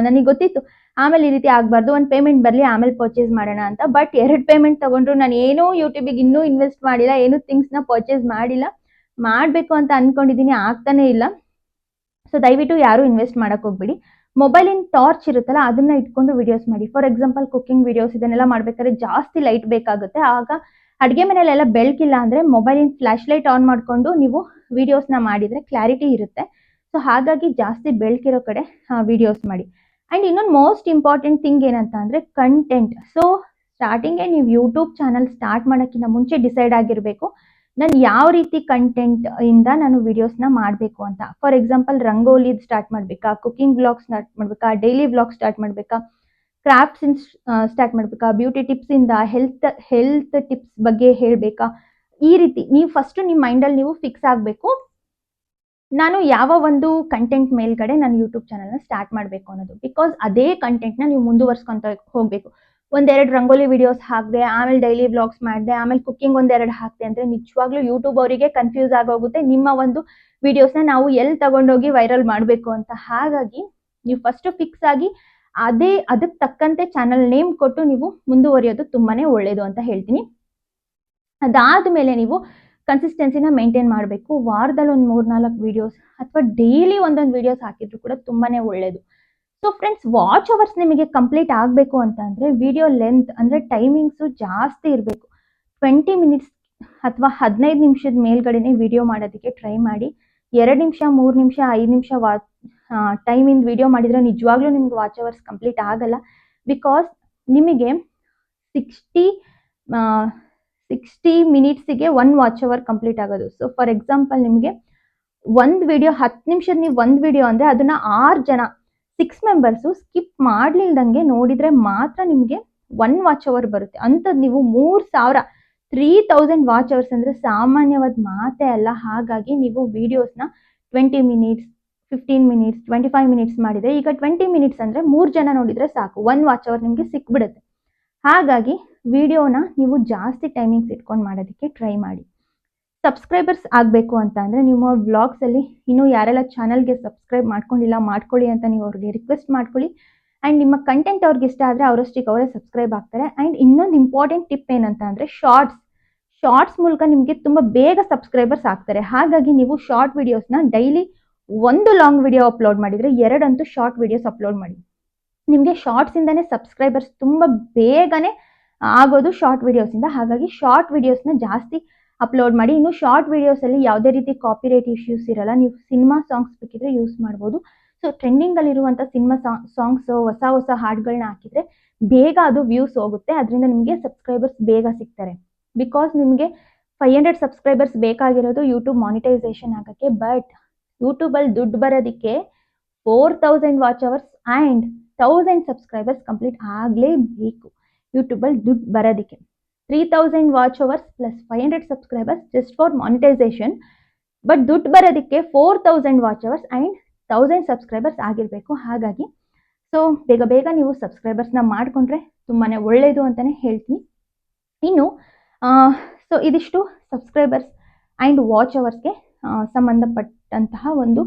ನನಗೆ ಗೊತ್ತಿತ್ತು ಆಮೇಲೆ ಈ ರೀತಿ ಆಗಬಾರ್ದು, ಒಂದು ಪೇಮೆಂಟ್ ಬರಲಿ ಆಮೇಲೆ ಪರ್ಚೇಸ್ ಮಾಡೋಣ ಅಂತ. ಬಟ್ 2 ಪೇಮೆಂಟ್ ತೊಗೊಂಡ್ರು ನಾನು ಏನೂ ಯೂಟ್ಯೂಬಿಗೆ ಇನ್ನೂ ಇನ್ವೆಸ್ಟ್ ಮಾಡಿಲ್ಲ, ಏನೂ ಥಿಂಗ್ಸ್ನ ಪರ್ಚೇಸ್ ಮಾಡಿಲ್ಲ. ಮಾಡಬೇಕು ಅಂತ ಅಂದ್ಕೊಂಡಿದ್ದೀನಿ, ಆಗ್ತಾನೇ ಇಲ್ಲ. ಸೊ ದಯವಿಟ್ಟು ಯಾರೂ ಇನ್ವೆಸ್ಟ್ ಮಾಡೋಕ್ಕೆ ಹೋಗ್ಬೇಡಿ. ಮೊಬೈಲಿನ ಟಾರ್ಚ್ ಇರುತ್ತಲ್ಲ ಅದನ್ನು ಇಟ್ಕೊಂಡು ವೀಡಿಯೋಸ್ ಮಾಡಿ. ಫಾರ್ ಎಕ್ಸಾಂಪಲ್ ಕುಕ್ಕಿಂಗ್ ವೀಡಿಯೋಸ್ ಇದನ್ನೆಲ್ಲ ಮಾಡಬೇಕಾದ್ರೆ ಜಾಸ್ತಿ ಲೈಟ್ ಬೇಕಾಗುತ್ತೆ. ಆಗ ಅಡುಗೆ ಮನೆಯಲ್ಲೆಲ್ಲ ಬೆಳಕಿಲ್ಲ ಅಂದರೆ ಮೊಬೈಲಿನ ಫ್ಲ್ಯಾಶ್ ಲೈಟ್ ಆನ್ ಮಾಡಿಕೊಂಡು ನೀವು ವೀಡಿಯೋಸ್ನ ಮಾಡಿದರೆ ಕ್ಲಾರಿಟಿ ಇರುತ್ತೆ. ಸೊ ಹಾಗಾಗಿ ಜಾಸ್ತಿ ಬೆಳಕಿರೋ ಕಡೆ ವೀಡಿಯೋಸ್ ಮಾಡಿ. ಆ್ಯಂಡ್ ಇನ್ನೊಂದು ಮೋಸ್ಟ್ ಇಂಪಾರ್ಟೆಂಟ್ ಥಿಂಗ್ ಏನಂತ ಅಂದರೆ ಕಂಟೆಂಟ್. ಸೊ ಸ್ಟಾರ್ಟಿಂಗೇ ನೀವು ಯೂಟ್ಯೂಬ್ ಚಾನಲ್ ಸ್ಟಾರ್ಟ್ ಮಾಡೋಕ್ಕಿಂತ ಮುಂಚೆ ಡಿಸೈಡ್ ಆಗಿರಬೇಕು ನಾನು ಯಾವ ರೀತಿ ಕಂಟೆಂಟ್ ಇಂದ ನಾನು ವಿಡಿಯೋಸ್ನ ಮಾಡಬೇಕು ಅಂತ. ಫಾರ್ ಎಕ್ಸಾಂಪಲ್ ರಂಗೋಲಿದು ಸ್ಟಾರ್ಟ್ ಮಾಡಬೇಕಾ, ಕುಕಿಂಗ್ ವ್ಲಾಗ್ ಸ್ಟಾರ್ಟ್ ಮಾಡಬೇಕಾ, ಡೈಲಿ ವ್ಲಾಗ್ ಸ್ಟಾರ್ಟ್ ಮಾಡಬೇಕಾ, ಕ್ರಾಫ್ಟ್ಸ್ ಸ್ಟಾರ್ಟ್ ಮಾಡಬೇಕಾ, ಬ್ಯೂಟಿ ಟಿಪ್ಸಿಂದ ಹೆಲ್ತ್ ಟಿಪ್ಸ್ ಬಗ್ಗೆ ಹೇಳಬೇಕಾ, ಈ ರೀತಿ ನೀವು ಫಸ್ಟು ನಿಮ್ಮ ಮೈಂಡಲ್ಲಿ ನೀವು ಫಿಕ್ಸ್ ಆಗಬೇಕು. ನಾನು ಯಾವ ಒಂದು ಕಂಟೆಂಟ್ ಮೇಲ್ಗಡೆ ನಾನು ಯೂಟ್ಯೂಬ್ ಚಾನಲ್ನ ಸ್ಟಾರ್ಟ್ ಮಾಡಬೇಕು ಅನ್ನೋದು. ಬಿಕಾಸ್ ಅದೇ ಕಂಟೆಂಟ್ನ ನೀವು ಮುಂದುವರ್ಸ್ಕೊತ ಹೋಗಬೇಕು. 1-2 ರಂಗೋಲಿ ವಿಡಿಯೋಸ್ ಹಾಕಿದೆ, ಆಮೇಲೆ ಡೈಲಿ ವ್ಲಾಗ್ಸ್ ಮಾಡಿದೆ, ಆಮೇಲೆ ಕುಕ್ಕಿಂಗ್ 1-2 ಹಾಕಿದೆ ಅಂದರೆ ನಿಜವಾಗ್ಲೂ ಯೂಟ್ಯೂಬ್ ಅವರಿಗೆ ಕನ್ಫ್ಯೂಸ್ ಆಗೋಗುತ್ತೆ ನಿಮ್ಮ ಒಂದು ವಿಡಿಯೋಸ್ನ ನಾವು ಎಲ್ಲಿ ತಗೊಂಡೋಗಿ ವೈರಲ್ ಮಾಡಬೇಕು ಅಂತ. ಹಾಗಾಗಿ ನೀವು ಫಸ್ಟು ಫಿಕ್ಸ್ ಆಗಿ ಅದಕ್ಕೆ ತಕ್ಕಂತೆ ಚಾನಲ್ ನೇಮ್ ಕೊಟ್ಟು ನೀವು ಮುಂದುವರಿಯೋದು ತುಂಬಾ ಒಳ್ಳೆಯದು ಅಂತ ಹೇಳ್ತೀನಿ. ಅದಾದಮೇಲೆ ನೀವು ಕನ್ಸಿಸ್ಟೆನ್ಸಿನ ಮೇಂಟೈನ್ ಮಾಡಬೇಕು. ವಾರದಲ್ಲಿ ಒಂದು 3-4 ವೀಡಿಯೋಸ್ ಅಥವಾ ಡೈಲಿ ಒಂದೊಂದು ವೀಡಿಯೋಸ್ ಹಾಕಿದ್ರು ಕೂಡ ತುಂಬಾ ಒಳ್ಳೆಯದು. ಸೊ ಫ್ರೆಂಡ್ಸ್, ವಾಚ್ ಅವರ್ಸ್ ನಿಮಗೆ ಕಂಪ್ಲೀಟ್ ಆಗಬೇಕು ಅಂತ ಅಂದರೆ ವಿಡಿಯೋ ಲೆಂತ್ ಅಂದರೆ ಟೈಮಿಂಗ್ಸು ಜಾಸ್ತಿ ಇರಬೇಕು. 20 ಮಿನಿಟ್ಸ್ ಅಥವಾ 15 ನಿಮಿಷದ ಮೇಲ್ಗಡೆನೇ ವಿಡಿಯೋ ಮಾಡೋದಕ್ಕೆ ಟ್ರೈ ಮಾಡಿ. 2 ನಿಮಿಷ 3 ನಿಮಿಷ 5 ನಿಮಿಷ ಟೈಮಿಂದ ವಿಡಿಯೋ ಮಾಡಿದರೆ ನಿಜವಾಗ್ಲೂ ನಿಮ್ಗೆ ವಾಚ್ ಅವರ್ಸ್ ಕಂಪ್ಲೀಟ್ ಆಗಲ್ಲ. ಬಿಕಾಸ್ ನಿಮಗೆ 60 ಮಿನಿಟ್ಸಿಗೆ 1 ವಾಚ್ ಅವರ್ ಕಂಪ್ಲೀಟ್ ಆಗೋದು. ಸೊ ಫಾರ್ ಎಕ್ಸಾಂಪಲ್ ನಿಮಗೆ ಒಂದು ವಿಡಿಯೋ 10 ನಿಮಿಷದ ನೀವು ಒಂದು ವಿಡಿಯೋ ಅಂದರೆ ಅದನ್ನು 6 ಜನ 6 ಮೆಂಬರ್ಸು ಸ್ಕಿಪ್ ಮಾಡಲಿಲ್ದಂಗೆ ನೋಡಿದರೆ ಮಾತ್ರ ನಿಮಗೆ 1 ವಾಚ್ ಅವರ್ ಬರುತ್ತೆ. ಅಂಥದ್ದು ನೀವು 3000 ವಾಚ್ ಅವರ್ಸ್ ಅಂದರೆ ಸಾಮಾನ್ಯವಾದ ಮಾತೇ ಅಲ್ಲ. ಹಾಗಾಗಿ ನೀವು ವೀಡಿಯೋಸ್ನ 20 ಮಿನಿಟ್ಸ್ 15 ಮಿನಿಟ್ಸ್ 25 ಮಿನಿಟ್ಸ್ ಮಾಡಿದರೆ, ಈಗ 20 ಮಿನಿಟ್ಸ್ ಅಂದರೆ 3 ಜನ ನೋಡಿದರೆ ಸಾಕು, 1 ವಾಚ್ ಅವರ್ ನಿಮಗೆ ಸಿಕ್ಬಿಡುತ್ತೆ. ಹಾಗಾಗಿ ವಿಡಿಯೋನ ನೀವು ಜಾಸ್ತಿ ಟೈಮಿಂಗ್ಸ್ ಇಟ್ಕೊಂಡು ಮಾಡೋದಕ್ಕೆ ಟ್ರೈ ಮಾಡಿ. ಸಬ್ಸ್ಕ್ರೈಬರ್ಸ್ ಆಗಬೇಕು ಅಂತ ಅಂದರೆ ನಿಮ್ಮ ವ್ಲಾಗ್ಸಲ್ಲಿ ಇನ್ನೂ ಯಾರೆಲ್ಲ ಚಾನಲ್ಗೆ ಸಬ್ಸ್ಕ್ರೈಬ್ ಮಾಡ್ಕೊಂಡಿಲ್ಲ ಮಾಡ್ಕೊಳ್ಳಿ ಅಂತ ನೀವು ಅವ್ರಿಗೆ ರಿಕ್ವೆಸ್ಟ್ ಮಾಡ್ಕೊಳ್ಳಿ. ಆ್ಯಂಡ್ ನಿಮ್ಮ ಕಂಟೆಂಟ್ ಅವ್ರಿಗೆ ಇಷ್ಟ ಆದರೆ ಅವರಷ್ಟಿಗೆ ಅವರೇ ಸಬ್ಸ್ಕ್ರೈಬ್ ಆಗ್ತಾರೆ. ಆ್ಯಂಡ್ ಇನ್ನೊಂದು ಇಂಪಾರ್ಟೆಂಟ್ ಟಿಪ್ ಏನಂತ ಅಂದರೆ ಶಾರ್ಟ್ಸ್ ಮೂಲಕ ನಿಮಗೆ ತುಂಬ ಬೇಗ ಸಬ್ಸ್ಕ್ರೈಬರ್ಸ್ ಆಗ್ತಾರೆ. ಹಾಗಾಗಿ ನೀವು ಶಾರ್ಟ್ ವಿಡಿಯೋಸ್ನ ಡೈಲಿ 1 ಲಾಂಗ್ ವಿಡಿಯೋ ಅಪ್ಲೋಡ್ ಮಾಡಿದರೆ 2 ಅಂತೂ ಶಾರ್ಟ್ ವಿಡಿಯೋಸ್ ಅಪ್ಲೋಡ್ ಮಾಡಿ. ನಿಮಗೆ ಶಾರ್ಟ್ಸಿಂದನೇ ಸಬ್ಸ್ಕ್ರೈಬರ್ಸ್ ತುಂಬ ಬೇಗನೆ ಆಗೋದು ಶಾರ್ಟ್ ವಿಡಿಯೋಸಿಂದ. ಹಾಗಾಗಿ ಶಾರ್ಟ್ ವಿಡಿಯೋಸ್ನ ಜಾಸ್ತಿ ಅಪ್ಲೋಡ್ ಮಾಡಿ. ಇನ್ನು ಶಾರ್ಟ್ ವಿಡಿಯೋಸಲ್ಲಿ ಯಾವುದೇ ರೀತಿ ಕಾಪಿರೈಟ್ ಇಶ್ಯೂಸ್ ಇರಲ್ಲ. ನೀವು ಸಿನಿಮಾ ಸಾಂಗ್ಸ್ ಬೇಕಿದ್ರೆ ಯೂಸ್ ಮಾಡ್ಬೋದು. ಸೊ ಟ್ರೆಂಡಿಂಗಲ್ಲಿರುವಂಥ ಸಿನಿಮಾ ಸಾಂಗ್ಸ್ ಹೊಸ ಹಾಡುಗಳನ್ನ ಹಾಕಿದರೆ ಬೇಗ ಅದು ವ್ಯೂಸ್ ಹೋಗುತ್ತೆ. ಅದರಿಂದ ನಿಮಗೆ ಸಬ್ಸ್ಕ್ರೈಬರ್ಸ್ ಬೇಗ ಸಿಗ್ತಾರೆ. ಬಿಕಾಸ್ ನಿಮಗೆ 500 ಸಬ್ಸ್ಕ್ರೈಬರ್ಸ್ ಬೇಕಾಗಿರೋದು ಯೂಟ್ಯೂಬ್ ಮಾನಿಟೈಸೇಷನ್ ಆಗೋಕ್ಕೆ. ಬಟ್ ಯೂಟ್ಯೂಬಲ್ಲಿ ದುಡ್ಡು ಬರೋದಕ್ಕೆ 4000 watch hours and 1000 subscribers complete ಆಗಲೇಬೇಕು ಯೂಟ್ಯೂಬಲ್ಲಿ ದುಡ್ಡು ಬರೋದಕ್ಕೆ. 3000 watch hours plus 500 subscribers just for monetization. But ದುಡ್ಡು ಬರೋದಕ್ಕೆ 4000 ವಾಚ್ ಅವರ್ಸ್ ಆ್ಯಂಡ್ 1000 ಸಬ್ಸ್ಕ್ರೈಬರ್ಸ್ ಆಗಿರಬೇಕು. ಹಾಗಾಗಿ ಸೊ ಬೇಗ ನೀವು ಸಬ್ಸ್ಕ್ರೈಬರ್ಸ್ನ ಮಾಡಿಕೊಂಡ್ರೆ ತುಂಬಾ ಒಳ್ಳೆಯದು ಅಂತಲೇ ಹೇಳ್ತೀನಿ. ಇನ್ನು ಸೊ ಇದಿಷ್ಟು ಸಬ್ಸ್ಕ್ರೈಬರ್ಸ್ ಆ್ಯಂಡ್ ವಾಚ್ ಅವರ್ಸ್ಗೆ ಸಂಬಂಧಪಟ್ಟಂತಹ ಒಂದು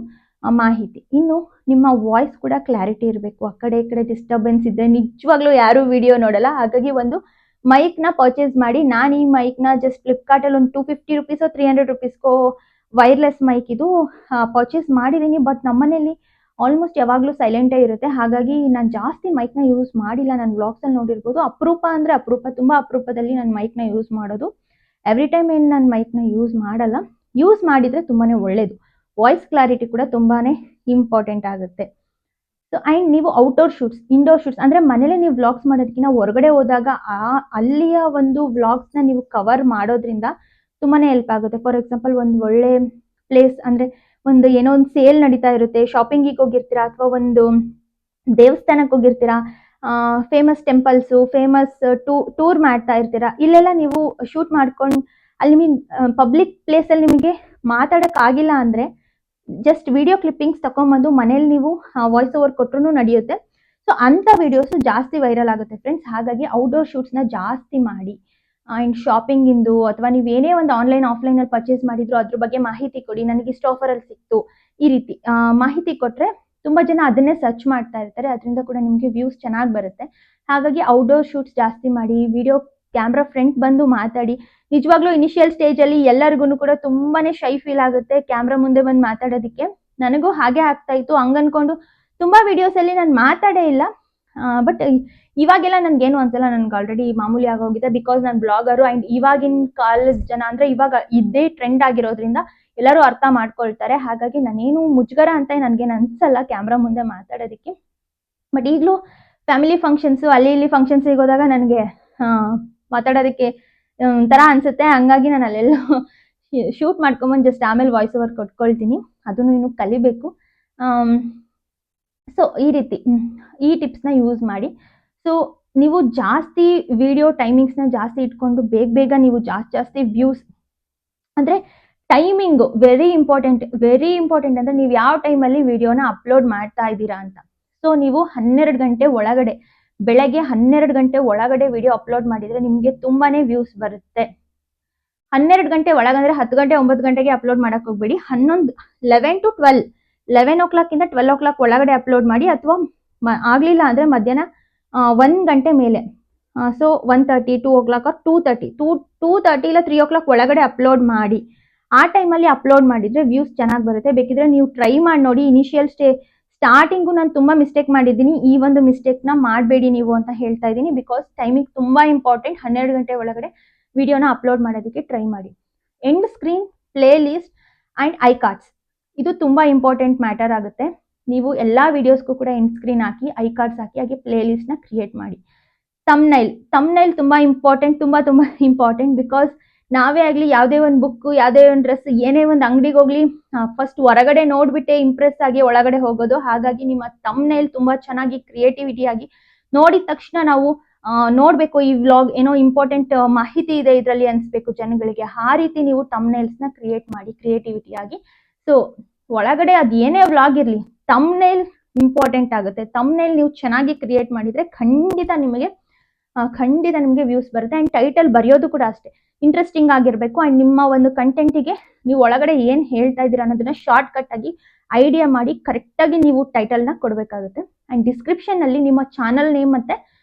ಮಾಹಿತಿ. ಇನ್ನು ನಿಮ್ಮ ವಾಯ್ಸ್ ಕೂಡ ಕ್ಲಾರಿಟಿ ಇರಬೇಕು. ಆ ಕಡೆ ಈ ಕಡೆ ಡಿಸ್ಟರ್ಬೆನ್ಸ್ ಇದ್ದರೆ ನಿಜವಾಗ್ಲೂ ಯಾರೂ ವಿಡಿಯೋ ನೋಡಲ್ಲ. ಹಾಗಾಗಿ ಒಂದು ಮೈಕ್ನ ಪರ್ಚೇಸ್ ಮಾಡಿ. ನಾನು ಈ ಮೈಕ್ನ ಜಸ್ಟ್ ಫ್ಲಿಪ್ಕಾರ್ಟಲ್ಲಿ ಒಂದು 250 ರುಪೀಸೋ 300 ರುಪೀಸ್ಗೋ ವೈರ್ಲೆಸ್ ಮೈಕ್ ಇದು ಪರ್ಚೇಸ್ ಮಾಡಿದ್ದೀನಿ. ಬಟ್ ನಮ್ಮನೇಲಿ ಆಲ್ಮೋಸ್ಟ್ ಯಾವಾಗಲೂ ಸೈಲೆಂಟೇ ಇರುತ್ತೆ. ಹಾಗಾಗಿ ನಾನು ಜಾಸ್ತಿ ಮೈಕ್ನ ಯೂಸ್ ಮಾಡಿಲ್ಲ. ನಾನು ವ್ಲಾಗ್ಸಲ್ಲಿ ನೋಡಿರ್ಬೋದು. ಅಪರೂಪ ಅಂದರೆ ಅಪರೂಪ, ತುಂಬ ಅಪರೂಪದಲ್ಲಿ ನಾನು ಮೈಕ್ನ ಯೂಸ್ ಮಾಡೋದು. ಎವ್ರಿ ಟೈಮ್ ಏನು ನಾನು ಮೈಕ್ನ ಯೂಸ್ ಮಾಡಲ್ಲ. ಯೂಸ್ ಮಾಡಿದರೆ ತುಂಬಾ ಒಳ್ಳೆಯದು. ವಾಯ್ಸ್ ಕ್ಲಾರಿಟಿ ಕೂಡ ತುಂಬಾ ಇಂಪಾರ್ಟೆಂಟ್ ಆಗುತ್ತೆ. ಸೊ ಆ್ಯಂಡ್ ನೀವು ಔಟ್ಡೋರ್ ಶೂಟ್ಸ್, ಇಂಡೋರ್ ಶೂಟ್ಸ್ ಅಂದರೆ ಮನೇಲಿ ನೀವು ವ್ಲಾಗ್ಸ್ ಮಾಡೋದಕ್ಕಿಂತ ಹೊರಗಡೆ ಹೋದಾಗ ಅಲ್ಲಿಯ ಒಂದು ವ್ಲಾಗ್ಸ್ನ ನೀವು ಕವರ್ ಮಾಡೋದ್ರಿಂದ ತುಂಬಾ ಹೆಲ್ಪ್ ಆಗುತ್ತೆ. ಫಾರ್ ಎಕ್ಸಾಂಪಲ್ ಒಂದು ಒಳ್ಳೆ ಪ್ಲೇಸ್ ಅಂದರೆ ಒಂದು ಏನೋ ಒಂದು ಸೇಲ್ ನಡೀತಾ ಇರುತ್ತೆ, ಶಾಪಿಂಗಿಗೆ ಹೋಗಿರ್ತೀರಾ ಅಥವಾ ಒಂದು ದೇವಸ್ಥಾನಕ್ಕೆ ಹೋಗಿರ್ತೀರಾ, ಫೇಮಸ್ ಟೆಂಪಲ್ಸು, ಫೇಮಸ್ ಟೂರ್ ಮಾಡ್ತಾ ಇರ್ತೀರಾ. ಇಲ್ಲೆಲ್ಲ ನೀವು ಶೂಟ್ ಮಾಡ್ಕೊಂಡು ಅಲ್ಲಿ ನಿಮಗೆ ಪಬ್ಲಿಕ್ ಪ್ಲೇಸಲ್ಲಿ ನಿಮಗೆ ಮಾತಾಡೋಕ್ಕಾಗಿಲ್ಲ ಅಂದರೆ ಜಸ್ಟ್ ವಿಡಿಯೋ ಕ್ಲಿಪ್ಪಿಂಗ್ಸ್ ತಗೊಂಬಂದು ಮನೇಲಿ ನೀವು ವಾಯ್ಸ್ ಓವರ್ ಕೊಟ್ಟರು ನಡೆಯುತ್ತೆ. ಸೊ ಅಂಥ ವಿಡಿಯೋಸು ಜಾಸ್ತಿ ವೈರಲ್ ಆಗುತ್ತೆ ಫ್ರೆಂಡ್ಸ್. ಹಾಗಾಗಿ ಔಟ್ಡೋರ್ ಶೂಟ್ಸ್ನ ಜಾಸ್ತಿ ಮಾಡಿ. ಆ್ಯಂಡ್ ಶಾಪಿಂಗಿಂದು ಅಥವಾ ನೀವು ಏನೇ ಒಂದು ಆಫ್ಲೈನಲ್ಲಿ ಪರ್ಚೇಸ್ ಮಾಡಿದ್ರು ಅದ್ರ ಬಗ್ಗೆ ಮಾಹಿತಿ ಕೊಡಿ. ನನಗೆ ಇಷ್ಟು ಆಫರಲ್ಲಿ ಸಿಕ್ತು, ಈ ರೀತಿ ಮಾಹಿತಿ ಕೊಟ್ಟರೆ ತುಂಬ ಜನ ಅದನ್ನೇ ಸರ್ಚ್ ಮಾಡ್ತಾ ಇರ್ತಾರೆ. ಅದರಿಂದ ಕೂಡ ನಿಮಗೆ ವ್ಯೂಸ್ ಚೆನ್ನಾಗಿ ಬರುತ್ತೆ. ಹಾಗಾಗಿ ಔಟ್ಡೋರ್ ಶೂಟ್ಸ್ ಜಾಸ್ತಿ ಮಾಡಿ. ವಿಡಿಯೋ ಕ್ಯಾಮ್ರಾ ಫ್ರಂಟ್ ಬಂದು ಮಾತಾಡಿ. ನಿಜವಾಗ್ಲೂ ಇನಿಷಿಯಲ್ ಸ್ಟೇಜಲ್ಲಿ ಎಲ್ಲರಿಗೂ ಕೂಡ ತುಂಬಾ ಶೈ ಫೀಲ್ ಆಗುತ್ತೆ ಕ್ಯಾಮ್ರಾ ಮುಂದೆ ಬಂದು ಮಾತಾಡೋದಕ್ಕೆ. ನನಗೂ ಹಾಗೆ ಆಗ್ತಾ ಇತ್ತು. ಹಂಗನ್ಕೊಂಡು ತುಂಬ ವಿಡಿಯೋಸಲ್ಲಿ ನಾನು ಮಾತಾಡೇ ಇಲ್ಲ. ಬಟ್ ಇವಾಗೆಲ್ಲ ನನಗೇನು ಅನ್ಸಲ್ಲ. ನನಗೆ ಆಲ್ರೆಡಿ ಮಾಮೂಲಿ ಆಗೋಗಿದೆ. ಬಿಕಾಸ್ ನಾನು ಬ್ಲಾಗರು ಆ್ಯಂಡ್ ಇವಾಗಿನ ಕಾಲದ ಜನ ಅಂದರೆ ಇವಾಗ ಇದೇ ಟ್ರೆಂಡ್ ಆಗಿರೋದ್ರಿಂದ ಎಲ್ಲರೂ ಅರ್ಥ ಮಾಡ್ಕೊಳ್ತಾರೆ. ಹಾಗಾಗಿ ನಾನೇನು ಮುಜುಗರ ಅಂತ ನನಗೇನು ಅನ್ಸಲ್ಲ ಕ್ಯಾಮ್ರಾ ಮುಂದೆ ಮಾತಾಡೋದಕ್ಕೆ. ಬಟ್ ಈಗಲೂ ಫ್ಯಾಮಿಲಿ ಫಂಕ್ಷನ್ಸು ಅಲ್ಲಿ ಇಲ್ಲಿ ಫಂಕ್ಷನ್ಸಿಗೆ ಹೋದಾಗ ನನಗೆ ಮಾತಾಡೋದಕ್ಕೆ ಒಂಥರ ಅನಿಸುತ್ತೆ. ಹಂಗಾಗಿ ನಾನು ಅಲ್ಲೆಲ್ಲ ಶೂಟ್ ಮಾಡ್ಕೊಂಬಂದು ಜಸ್ಟ್ ಆಮೇಲೆ ವಾಯ್ಸ್ ಓವರ್ ಕೊಟ್ಕೊಳ್ತೀನಿ. ಅದನ್ನು ಇನ್ನೂ ಕಲಿಬೇಕು. ಸೊ ಈ ರೀತಿ ಈ ಟಿಪ್ಸ್ನ ಯೂಸ್ ಮಾಡಿ. ಸೊ ನೀವು ಜಾಸ್ತಿ ವಿಡಿಯೋ ಟೈಮಿಂಗ್ಸ್ನ ಜಾಸ್ತಿ ಇಟ್ಕೊಂಡು ಬೇಗ ನೀವು ಜಾಸ್ತಿ ವ್ಯೂಸ್ ಅಂದರೆ ಟೈಮಿಂಗು ವೆರಿ ಇಂಪಾರ್ಟೆಂಟ್ ಅಂದರೆ ನೀವು ಯಾವ ಟೈಮಲ್ಲಿ ವಿಡಿಯೋನ ಅಪ್ಲೋಡ್ ಮಾಡ್ತಾ ಇದ್ದೀರಾ ಅಂತ. ಸೊ ನೀವು 12 ಗಂಟೆ ಒಳಗಡೆ, ಬೆಳಗ್ಗೆ 12 ಗಂಟೆ ಒಳಗಡೆ ವಿಡಿಯೋ ಅಪ್ಲೋಡ್ ಮಾಡಿದರೆ ನಿಮಗೆ ತುಂಬಾ ವ್ಯೂಸ್ ಬರುತ್ತೆ. 12 ಗಂಟೆ ಒಳಗಂದರೆ 10 ಗಂಟೆ 9 ಗಂಟೆಗೆ ಅಪ್ಲೋಡ್ ಮಾಡೋಕ್ಕೆ ಹೋಗ್ಬೇಡಿ. 11 to 12 11 o'clock ಇಂದ 12 o'clock ಒಳಗಡೆ ಅಪ್ಲೋಡ್ ಮಾಡಿ. ಅಥವಾ ಆಗಲಿಲ್ಲ ಅಂದರೆ ಮಧ್ಯಾಹ್ನ 1 ಗಂಟೆ ಮೇಲೆ, ಸೊ 1:30 2 o'clock or 2:30 ಇಲ್ಲ 3 o'clock ಒಳಗಡೆ ಅಪ್ಲೋಡ್ ಮಾಡಿ. ಆ ಟೈಮಲ್ಲಿ ಅಪ್ಲೋಡ್ ಮಾಡಿದರೆ ವ್ಯೂಸ್ ಚೆನ್ನಾಗಿ ಬರುತ್ತೆ. ಬೇಕಿದ್ರೆ ನೀವು ಟ್ರೈ ಮಾಡಿ ನೋಡಿ. ಇನಿಷಿಯಲ್ ಸ್ಟಾರ್ಟಿಂಗು ನಾನು ತುಂಬ ಮಿಸ್ಟೇಕ್ ಮಾಡಿದ್ದೀನಿ. ಈ ಒಂದು ಮಿಸ್ಟೇಕ್ನ ಮಾಡಬೇಡಿ ನೀವು ಅಂತ ಹೇಳ್ತಾ ಇದ್ದೀನಿ. ಬಿಕಾಸ್ ಟೈಮಿಂಗ್ ತುಂಬ ಇಂಪಾರ್ಟೆಂಟ್. 12 ಗಂಟೆ ಒಳಗಡೆ ವಿಡಿಯೋನ ಅಪ್ಲೋಡ್ ಮಾಡೋದಕ್ಕೆ ಟ್ರೈ ಮಾಡಿ. End screen, playlist and I cards ಇದು ತುಂಬ ಇಂಪಾರ್ಟೆಂಟ್ ಮ್ಯಾಟರ್ ಆಗುತ್ತೆ. ನೀವು ಎಲ್ಲ ವೀಡಿಯೋಸ್ಗೂ ಕೂಡ ಎಂಡ್ ಸ್ಕ್ರೀನ್ ಹಾಕಿ, ಐ ಕಾರ್ಡ್ಸ್ ಹಾಕಿ, ಹಾಗೆ ಪ್ಲೇ ಲಿಸ್ಟ್ನ ಕ್ರಿಯೇಟ್ ಮಾಡಿ. ತಮ್ನೈಲ್ ತುಂಬ ಇಂಪಾರ್ಟೆಂಟ್. ಬಿಕಾಸ್ ನಾವೇ ಆಗಲಿ ಯಾವುದೇ ಒಂದು ಬುಕ್ಕು, ಯಾವುದೇ ಒಂದು ಡ್ರೆಸ್, ಏನೇ ಒಂದು ಅಂಗಡಿಗೆ ಹೋಗಲಿ ಫಸ್ಟ್ ಹೊರಗಡೆ ನೋಡಿಬಿಟ್ಟೆ ಇಂಪ್ರೆಸ್ ಆಗಿ ಒಳಗಡೆ ಹೋಗೋದು. ಹಾಗಾಗಿ ನಿಮ್ಮ ತಮ್ನೈಲ್ ತುಂಬ ಚೆನ್ನಾಗಿ ಕ್ರಿಯೇಟಿವಿಟಿಯಾಗಿ ನೋಡಿದ ತಕ್ಷಣ ನಾವು ನೋಡಬೇಕು ಈ ವ್ಲಾಗ್ ಏನೋ ಇಂಪಾರ್ಟೆಂಟ್ ಮಾಹಿತಿ ಇದೆ ಇದರಲ್ಲಿ ಅನಿಸ್ಬೇಕು ಜನಗಳಿಗೆ. ಆ ರೀತಿ ನೀವು ತಮ್ನೈಲ್ಸ್ನ ಕ್ರಿಯೇಟ್ ಮಾಡಿ ಕ್ರಿಯೇಟಿವಿಟಿಯಾಗಿ. ಸೊ ಒಳಗಡೆ ಅದು ಏನೇ ವ್ಲಾಗ್ ಇರಲಿ, ತಮ್ನೈಲ್ ಇಂಪಾರ್ಟೆಂಟ್ ಆಗುತ್ತೆ. ತಮ್ನೈಲ್ ನೀವು ಚೆನ್ನಾಗಿ ಕ್ರಿಯೇಟ್ ಮಾಡಿದರೆ ಖಂಡಿತ ನಿಮಗೆ ವ್ಯೂಸ್ ಬರುತ್ತೆ. ಆ್ಯಂಡ್ ಟೈಟಲ್ ಬರೆಯೋದು ಕೂಡ ಅಷ್ಟೇ ಇಂಟ್ರೆಸ್ಟಿಂಗ್ ಆಗಿರಬೇಕು. ಆ್ಯಂಡ್ ನಿಮ್ಮ ಒಂದು ಕಂಟೆಂಟಿಗೆ ನೀವು ಒಳಗಡೆ ಏನು ಹೇಳ್ತಾ ಇದ್ದೀರಾ ಅನ್ನೋದನ್ನ ಶಾರ್ಟ್ ಕಟ್ ಆಗಿ ಐಡಿಯಾ ಮಾಡಿ ಕರೆಕ್ಟಾಗಿ ನೀವು ಟೈಟಲ್ನ ಕೊಡಬೇಕಾಗುತ್ತೆ. ಆ್ಯಂಡ್ ಡಿಸ್ಕ್ರಿಪ್ಷನ್ನಲ್ಲಿ ನಿಮ್ಮ ಚಾನಲ್ ನೇಮ್ ಮತ್ತು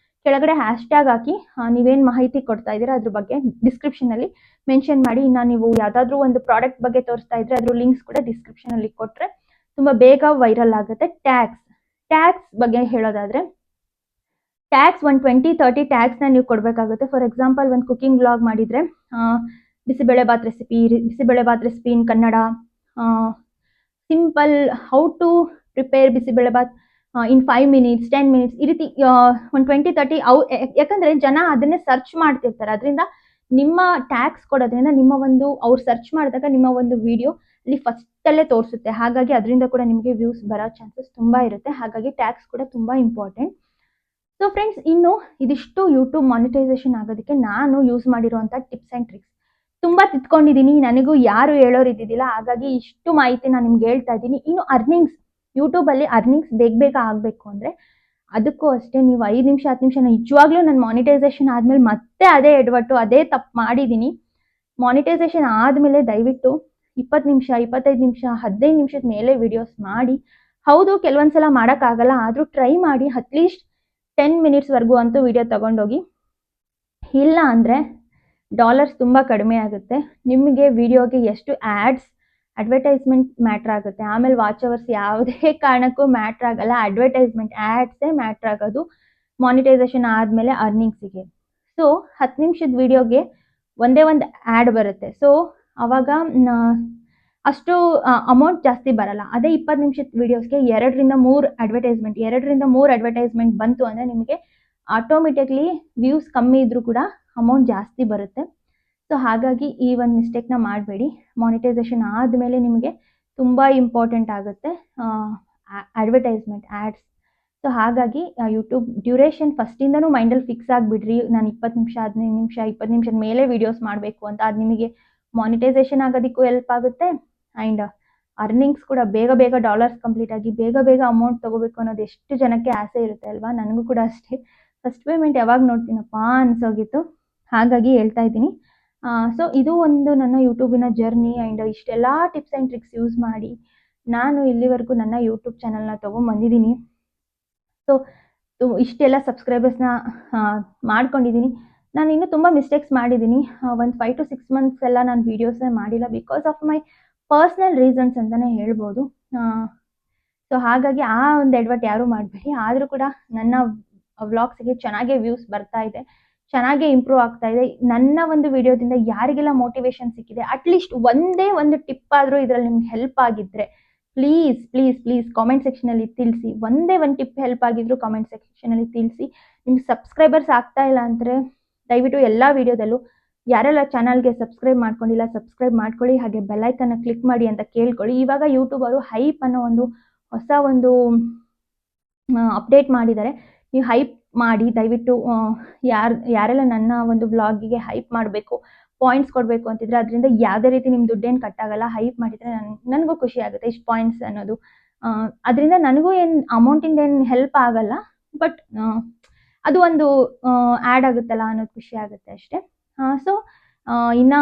ಕೆಳಗಡೆ ಹ್ಯಾಶ್ಟ್ಯಾಗ್ ಹಾಕಿ ನೀವೇನು ಮಾಹಿತಿ ಕೊಡ್ತಾ ಇದ್ದೀರಾ ಅದ್ರ ಬಗ್ಗೆ ಡಿಸ್ಕ್ರಿಪ್ಷನಲ್ಲಿ ಮೆನ್ಷನ್ ಮಾಡಿ. ಇನ್ನು ನೀವು ಯಾವುದಾದ್ರೂ ಒಂದು ಪ್ರಾಡಕ್ಟ್ ಬಗ್ಗೆ ತೋರಿಸ್ತಾ ಇದ್ರೆ ಅದ್ರ ಲಿಂಕ್ಸ್ ಕೂಡ ಡಿಸ್ಕ್ರಿಪ್ಷನಲ್ಲಿ ಕೊಟ್ಟರೆ ತುಂಬ ಬೇಗ ವೈರಲ್ ಆಗುತ್ತೆ. ಟ್ಯಾಗ್ಸ್ ಬಗ್ಗೆ ಹೇಳೋದಾದರೆ ಟ್ಯಾಗ್ಸ್ ಒಂದು 20-30 ಟ್ಯಾಗ್ಸ್ನ ನೀವು ಕೊಡಬೇಕಾಗುತ್ತೆ. ಫಾರ್ ಎಕ್ಸಾಂಪಲ್ ಒಂದು ಕುಕಿಂಗ್ ವ್ಲಾಗ್ ಮಾಡಿದರೆ bisibelebath recipe in Kannada, simple how to prepare bisibelebath in 5 minutes 10 minutes, ಈ ರೀತಿ ಒಂದು 20-30 ಯಾಕಂದರೆ ಜನ ಅದನ್ನೇ ಸರ್ಚ್ ಮಾಡ್ತಿರ್ತಾರೆ. ಅದರಿಂದ ನಿಮ್ಮ ಟ್ಯಾಗ್ಸ್ ಕೊಡೋದ್ರಿಂದ ನಿಮ್ಮ ಒಂದು ಅವ್ರು ಸರ್ಚ್ ಮಾಡಿದಾಗ ನಿಮ್ಮ ಒಂದು ವಿಡಿಯೋ ಅಲ್ಲಿ ಫಸ್ಟಲ್ಲೇ ತೋರಿಸುತ್ತೆ. ಹಾಗಾಗಿ ಅದರಿಂದ ಕೂಡ ನಿಮಗೆ ವ್ಯೂಸ್ ಬರೋ ಚಾನ್ಸಸ್ ತುಂಬ ಇರುತ್ತೆ. ಹಾಗಾಗಿ ಟ್ಯಾಗ್ಸ್ ಕೂಡ ತುಂಬ ಇಂಪಾರ್ಟೆಂಟ್. ಸೊ ಫ್ರೆಂಡ್ಸ್, ಇನ್ನು ಇದಿಷ್ಟು ಯೂಟ್ಯೂಬ್ ಮಾನಿಟೈಸೇಷನ್ ಆಗೋದಕ್ಕೆ ನಾನು ಯೂಸ್ ಮಾಡಿರುವಂಥ ಟಿಪ್ಸ್ ಆ್ಯಂಡ್ ಟ್ರಿಕ್ಸ್. ತುಂಬ ತಿದ್ಕೊಂಡಿದ್ದೀನಿ, ನನಗೂ ಯಾರು ಹೇಳೋರು ಇದ್ದಿದ್ದಿಲ್ಲ. ಹಾಗಾಗಿ ಇಷ್ಟು ಮಾಹಿತಿ ನಾನು ನಿಮ್ಗೆ ಹೇಳ್ತಾ ಇದ್ದೀನಿ. ಇನ್ನು ಯೂಟ್ಯೂಬಲ್ಲಿ ಅರ್ನಿಂಗ್ಸ್ ಬೇಗ ಆಗಬೇಕು ಅಂದರೆ ಅದಕ್ಕೂ ಅಷ್ಟೇ ನೀವು 5 ನಿಮಿಷ 10 ನಿಮಿಷ ನಿಜವಾಗ್ಲೂ ನಾನು ಮಾನಿಟೈಸೇಷನ್ ಆದಮೇಲೆ ಮತ್ತೆ ಅದೇ ಎಡವಟ್ಟು ಅದೇ ತಪ್ಪು ಮಾಡಿದ್ದೀನಿ. ಮಾನಿಟೈಸೇಷನ್ ಆದಮೇಲೆ ದಯವಿಟ್ಟು 20 ನಿಮಿಷ 25 ನಿಮಿಷ 15 ನಿಮಿಷದ ಮೇಲೆ ವಿಡಿಯೋಸ್ ಮಾಡಿ. ಹೌದು, ಕೆಲವೊಂದ್ಸಲ ಮಾಡೋಕ್ಕಾಗಲ್ಲ, ಆದರೂ ಟ್ರೈ ಮಾಡಿ. ಅಟ್ಲೀಸ್ಟ್ 10 ಮಿನಿಟ್ಸ್ವರೆಗೂ ಅಂತೂ ವಿಡಿಯೋ ತೊಗೊಂಡೋಗಿ. ಇಲ್ಲ ಅಂದರೆ ಡಾಲರ್ಸ್ ತುಂಬ ಕಡಿಮೆ ಆಗುತ್ತೆ. ನಿಮಗೆ ವಿಡಿಯೋಗೆ ಎಷ್ಟು ಅಡ್ವರ್ಟೈಸ್ಮೆಂಟ್ ಮ್ಯಾಟ್ರ್ ಆಗುತ್ತೆ. ಆಮೇಲೆ ವಾಚ್ ಅವರ್ಸ್ ಯಾವುದೇ ಕಾರಣಕ್ಕೂ ಮ್ಯಾಟ್ರ್ ಆಗಲ್ಲ. ಅಡ್ವರ್ಟೈಸ್ಮೆಂಟ್ ಆ್ಯಡ್ಸೇ ಮ್ಯಾಟ್ರ್ ಆಗೋದು ಮಾನಿಟೈಸೇಷನ್ ಆದಮೇಲೆ ಅರ್ನಿಂಗ್ಸಿಗೆ. ಸೊ 10 ನಿಮಿಷದ ವಿಡಿಯೋಗೆ ಒಂದೇ ಒಂದು ಆ್ಯಡ್ ಬರುತ್ತೆ. ಸೊ ಆವಾಗ ಅಷ್ಟು ಅಮೌಂಟ್ ಜಾಸ್ತಿ ಬರಲ್ಲ. ಅದೇ 20 ನಿಮಿಷದ ವಿಡಿಯೋಸ್ಗೆ 2ರಿಂದ 3 ಅಡ್ವರ್ಟೈಸ್ಮೆಂಟ್ ಬಂತು ಅಂದರೆ ನಿಮಗೆ ಆಟೋಮೆಟಿಕ್ಲಿ ವ್ಯೂಸ್ ಕಮ್ಮಿ ಇದ್ದರೂ ಕೂಡ ಅಮೌಂಟ್ ಜಾಸ್ತಿ ಬರುತ್ತೆ. ಸೊ ಹಾಗಾಗಿ ಈ ಒಂದು ಮಿಸ್ಟೇಕ್ನ ಮಾಡಬೇಡಿ. ಮಾನಿಟೈಸೇಷನ್ ಆದಮೇಲೆ ನಿಮಗೆ ತುಂಬ ಇಂಪಾರ್ಟೆಂಟ್ ಆಗುತ್ತೆ ಅಡ್ವರ್ಟೈಸ್ಮೆಂಟ್ ಆ್ಯಡ್ಸ್. ಸೊ ಹಾಗಾಗಿ ಯೂಟ್ಯೂಬ್ ಡ್ಯೂರೇಷನ್ ಫಸ್ಟಿಂದನೂ ಮೈಂಡಲ್ಲಿ ಫಿಕ್ಸ್ ಆಗಿಬಿಡ್ರಿ. ನಾನು 20 ನಿಮಿಷ 15 ನಿಮಿಷ 20 ನಿಮಿಷದ ಮೇಲೆ ವೀಡಿಯೋಸ್ ಮಾಡಬೇಕು ಅಂತ. ಅದು ನಿಮಗೆ ಮಾನಿಟೈಸೇಷನ್ ಆಗೋದಕ್ಕೂ ಹೆಲ್ಪ್ ಆಗುತ್ತೆ ಆ್ಯಂಡ್ ಅರ್ನಿಂಗ್ಸ್ ಕೂಡ ಬೇಗ ಡಾಲರ್ಸ್ ಕಂಪ್ಲೀಟ್ ಆಗಿ ಬೇಗ ಅಮೌಂಟ್ ತೊಗೋಬೇಕು ಅನ್ನೋದು ಎಷ್ಟು ಜನಕ್ಕೆ ಆಸೆ ಇರುತ್ತೆ ಅಲ್ವಾ. ನನಗೂ ಕೂಡ ಅಷ್ಟೇ. ಫಸ್ಟ್ ಪೇಮೆಂಟ್ ಯಾವಾಗ ನೋಡ್ತೀನಪ್ಪ ಅನ್ಸೋಗಿತ್ತು. ಹಾಗಾಗಿ ಹೇಳ್ತಾ ಇದ್ದೀನಿ. ಸೊ ಇದು ಒಂದು ನನ್ನ ಯೂಟ್ಯೂಬಿನ ಜರ್ನಿ ಆ್ಯಂಡ್ ಇಷ್ಟೆಲ್ಲ ಟಿಪ್ಸ್ ಆ್ಯಂಡ್ ಟ್ರಿಕ್ಸ್ ಯೂಸ್ ಮಾಡಿ ನಾನು ಇಲ್ಲಿವರೆಗೂ ನನ್ನ ಯೂಟ್ಯೂಬ್ ಚಾನಲ್ನ ತೊಗೊಂಬಂದಿದ್ದೀನಿ. ಸೊ ಇಷ್ಟೆಲ್ಲ ಸಬ್ಸ್ಕ್ರೈಬರ್ಸ್ನ ಮಾಡ್ಕೊಂಡಿದ್ದೀನಿ. ನಾನು ಇನ್ನೂ ತುಂಬ ಮಿಸ್ಟೇಕ್ಸ್ ಮಾಡಿದ್ದೀನಿ. ಒಂದು 5 to 6 months ಎಲ್ಲ ನಾನು ವೀಡಿಯೋಸೇ ಮಾಡಿಲ್ಲ because of my personal reasons ಅಂತಲೇ ಹೇಳ್ಬೋದು. ಸೊ ಹಾಗಾಗಿ ಆ ಒಂದು ಎಡವಟ್ಟು ಯಾರೂ ಮಾಡಬೇಡಿ. ಆದರೂ ಕೂಡ ನನ್ನ ವ್ಲಾಗ್ಸಿಗೆ ಚೆನ್ನಾಗೇ ವ್ಯೂಸ್ ಬರ್ತಾ ಇದೆ, ಚೆನ್ನಾಗೇ ಇಂಪ್ರೂವ್ ಆಗ್ತಾ ಇದೆ. ನನ್ನ ಒಂದು ವಿಡಿಯೋದಿಂದ ಯಾರಿಗೆಲ್ಲ ಮೋಟಿವೇಶನ್ ಸಿಕ್ಕಿದೆ, ಅಟ್ಲೀಸ್ಟ್ ಒಂದೇ ಒಂದು ಟಿಪ್ ಆದರೂ ಇದರಲ್ಲಿ ನಿಮ್ಗೆ ಹೆಲ್ಪ್ ಆಗಿದ್ದರೆ ಪ್ಲೀಸ್ ಕಾಮೆಂಟ್ ಸೆಕ್ಷನಲ್ಲಿ ತಿಳಿಸಿ. ಒಂದೇ ಒಂದು ಟಿಪ್ ಹೆಲ್ಪ್ ಆಗಿದ್ರು ಕಾಮೆಂಟ್ ಸೆಕ್ಷನಲ್ಲಿ ತಿಳಿಸಿ. ನಿಮ್ಗೆ ಸಬ್ಸ್ಕ್ರೈಬರ್ಸ್ ಆಗ್ತಾ ಇಲ್ಲ ಅಂದರೆ ದಯವಿಟ್ಟು ಎಲ್ಲ ವಿಡಿಯೋದಲ್ಲೂ ಯಾರೆಲ್ಲ ಚಾನಲ್ಗೆ ಸಬ್ಸ್ಕ್ರೈಬ್ ಮಾಡ್ಕೊಂಡಿಲ್ಲ ಸಬ್ಸ್ಕ್ರೈಬ್ ಮಾಡ್ಕೊಳ್ಳಿ, ಹಾಗೆ ಬೆಲ್ಲೈಕನ್ನ ಕ್ಲಿಕ್ ಮಾಡಿ ಅಂತ ಕೇಳ್ಕೊಳ್ಳಿ. ಇವಾಗ ಯೂಟ್ಯೂಬರು ಹೈಪ್ ಅನ್ನೋ ಒಂದು ಹೊಸ ಒಂದು ಅಪ್ಡೇಟ್ ಮಾಡಿದ್ದಾರೆ. ನೀವು ಹೈಪ್ ಮಾಡಿ ದಯವಿಟ್ಟು. ಯಾರೆಲ್ಲ ನನ್ನ ಒಂದು ವ್ಲಾಗಿಗೆ ಹೈಪ್ ಮಾಡಬೇಕು, ಪಾಯಿಂಟ್ಸ್ ಕೊಡಬೇಕು ಅಂತಿದ್ರೆ ಅದರಿಂದ ಯಾವುದೇ ರೀತಿ ನಿಮ್ಮ ದುಡ್ಡೇನು ಕಟ್ಟಾಗಲ್ಲ. ಹೈಪ್ ಮಾಡಿದರೆ ನನಗೂ ಖುಷಿ ಆಗುತ್ತೆ. ಇಷ್ಟು ಪಾಯಿಂಟ್ಸ್ ಅನ್ನೋದು ಅದರಿಂದ ನನಗೂ ಏನು ಅಮೌಂಟಿಂದ ಏನು ಹೆಲ್ಪ್ ಆಗಲ್ಲ, ಬಟ್ ಅದು ಒಂದು ಆ್ಯಡ್ ಆಗುತ್ತಲ್ಲ ಅನ್ನೋದು ಖುಷಿ ಆಗುತ್ತೆ ಅಷ್ಟೇ. ಸೊ ಇನ್ನು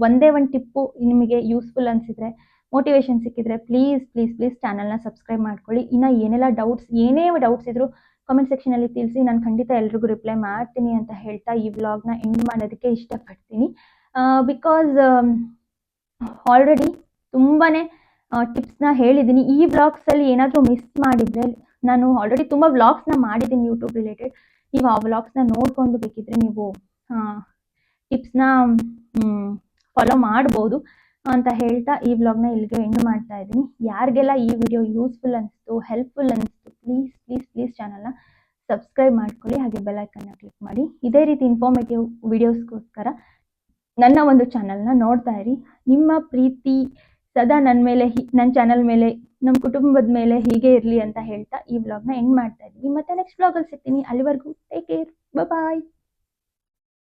ಒಂದೇ ಒಂದು ಟಿಪ್ಪು ನಿಮಗೆ ಯೂಸ್ಫುಲ್ ಅನಿಸಿದರೆ, ಮೋಟಿವೇಶನ್ ಸಿಕ್ಕಿದ್ರೆ ಪ್ಲೀಸ್ ಚಾನಲ್ನ ಸಬ್ಸ್ಕ್ರೈಬ್ ಮಾಡ್ಕೊಳ್ಳಿ. ಇನ್ನು ಏನೇ ಡೌಟ್ಸ್ ಇದ್ದರೂ ಕಾಮೆಂಟ್ ಸೆಕ್ಷನಲ್ಲಿ ತಿಳಿಸಿ. ನಾನು ಖಂಡಿತ ಎಲ್ರಿಗೂ ರಿಪ್ಲೈ ಮಾಡ್ತೀನಿ ಅಂತ ಹೇಳ್ತಾ ಈ ವ್ಲಾಗ್ನ ಎಂಡ್ ಮಾಡೋದಕ್ಕೆ ಇಷ್ಟಪಡ್ತೀನಿ. ಬಿಕಾಸ್ ಆಲ್ರೆಡಿ ತುಂಬಾ ಟಿಪ್ಸ್ನ ಹೇಳಿದ್ದೀನಿ. ಈ ವ್ಲಾಗ್ಸಲ್ಲಿ ಏನಾದರೂ ಮಿಸ್ ಮಾಡಿದರೆ, ನಾನು ಆಲ್ರೆಡಿ ತುಂಬ ವ್ಲಾಗ್ಸ್ನ ಮಾಡಿದ್ದೀನಿ ಯೂಟ್ಯೂಬ್ ರಿಲೇಟೆಡ್. ನೀವು ಆ ವ್ಲಾಗ್ಸ್ನ ನೋಡಿಕೊಂಡು ಬೇಕಿದ್ರೆ ನೀವು ಟಿಪ್ಸ್ನ ಫಾಲೋ ಮಾಡ್ಬೋದು ಅಂತ ಹೇಳ್ತಾ ಈ ವ್ಲಾಗ್ನ ಇಲ್ಲಿಗೆ ಎಂಡ್ ಮಾಡ್ತಾ ಇದ್ದೀನಿ. ಯಾರಿಗೆಲ್ಲ ಈ ವಿಡಿಯೋ ಯೂಸ್ಫುಲ್ ಅನಿಸ್ತು, ಹೆಲ್ಪ್ಫುಲ್ ಅನಿಸ್ತು, ಪ್ಲೀಸ್ ಚಾನಲ್ನ ಸಬ್ಸ್ಕ್ರೈಬ್ ಮಾಡ್ಕೊಳ್ಳಿ, ಹಾಗೆ ಬೆಲ್ಲೈಕನ್ನ ಕ್ಲಿಕ್ ಮಾಡಿ. ಇದೇ ರೀತಿ ಇನ್ಫಾರ್ಮೇಟಿವ್ ವಿಡಿಯೋಸ್ಗೋಸ್ಕರ ನನ್ನ ಒಂದು ಚಾನಲ್ನ ನೋಡ್ತಾ ಇರಿ. ನಿಮ್ಮ ಪ್ರೀತಿ ಸದಾ ನನ್ನ ಚಾನಲ್ ಮೇಲೆ, ನಮ್ಮ ಕುಟುಂಬದ ಮೇಲೆ ಹೀಗೆ ಇರಲಿ ಅಂತ ಹೇಳ್ತಾ ಈ ವ್ಲಾಗ್ನ ಎಂಡ್ ಮಾಡ್ತಾ ಇದ್ದೀನಿ. ಮತ್ತೆ ನೆಕ್ಸ್ಟ್ ವ್ಲಾಗಲ್ಲಿ ಸಿಗ್ತೀನಿ. ಅಲ್ಲಿವರೆಗೂ ಟೇಕ್ ಕೇರ್, ಬಾಯ್.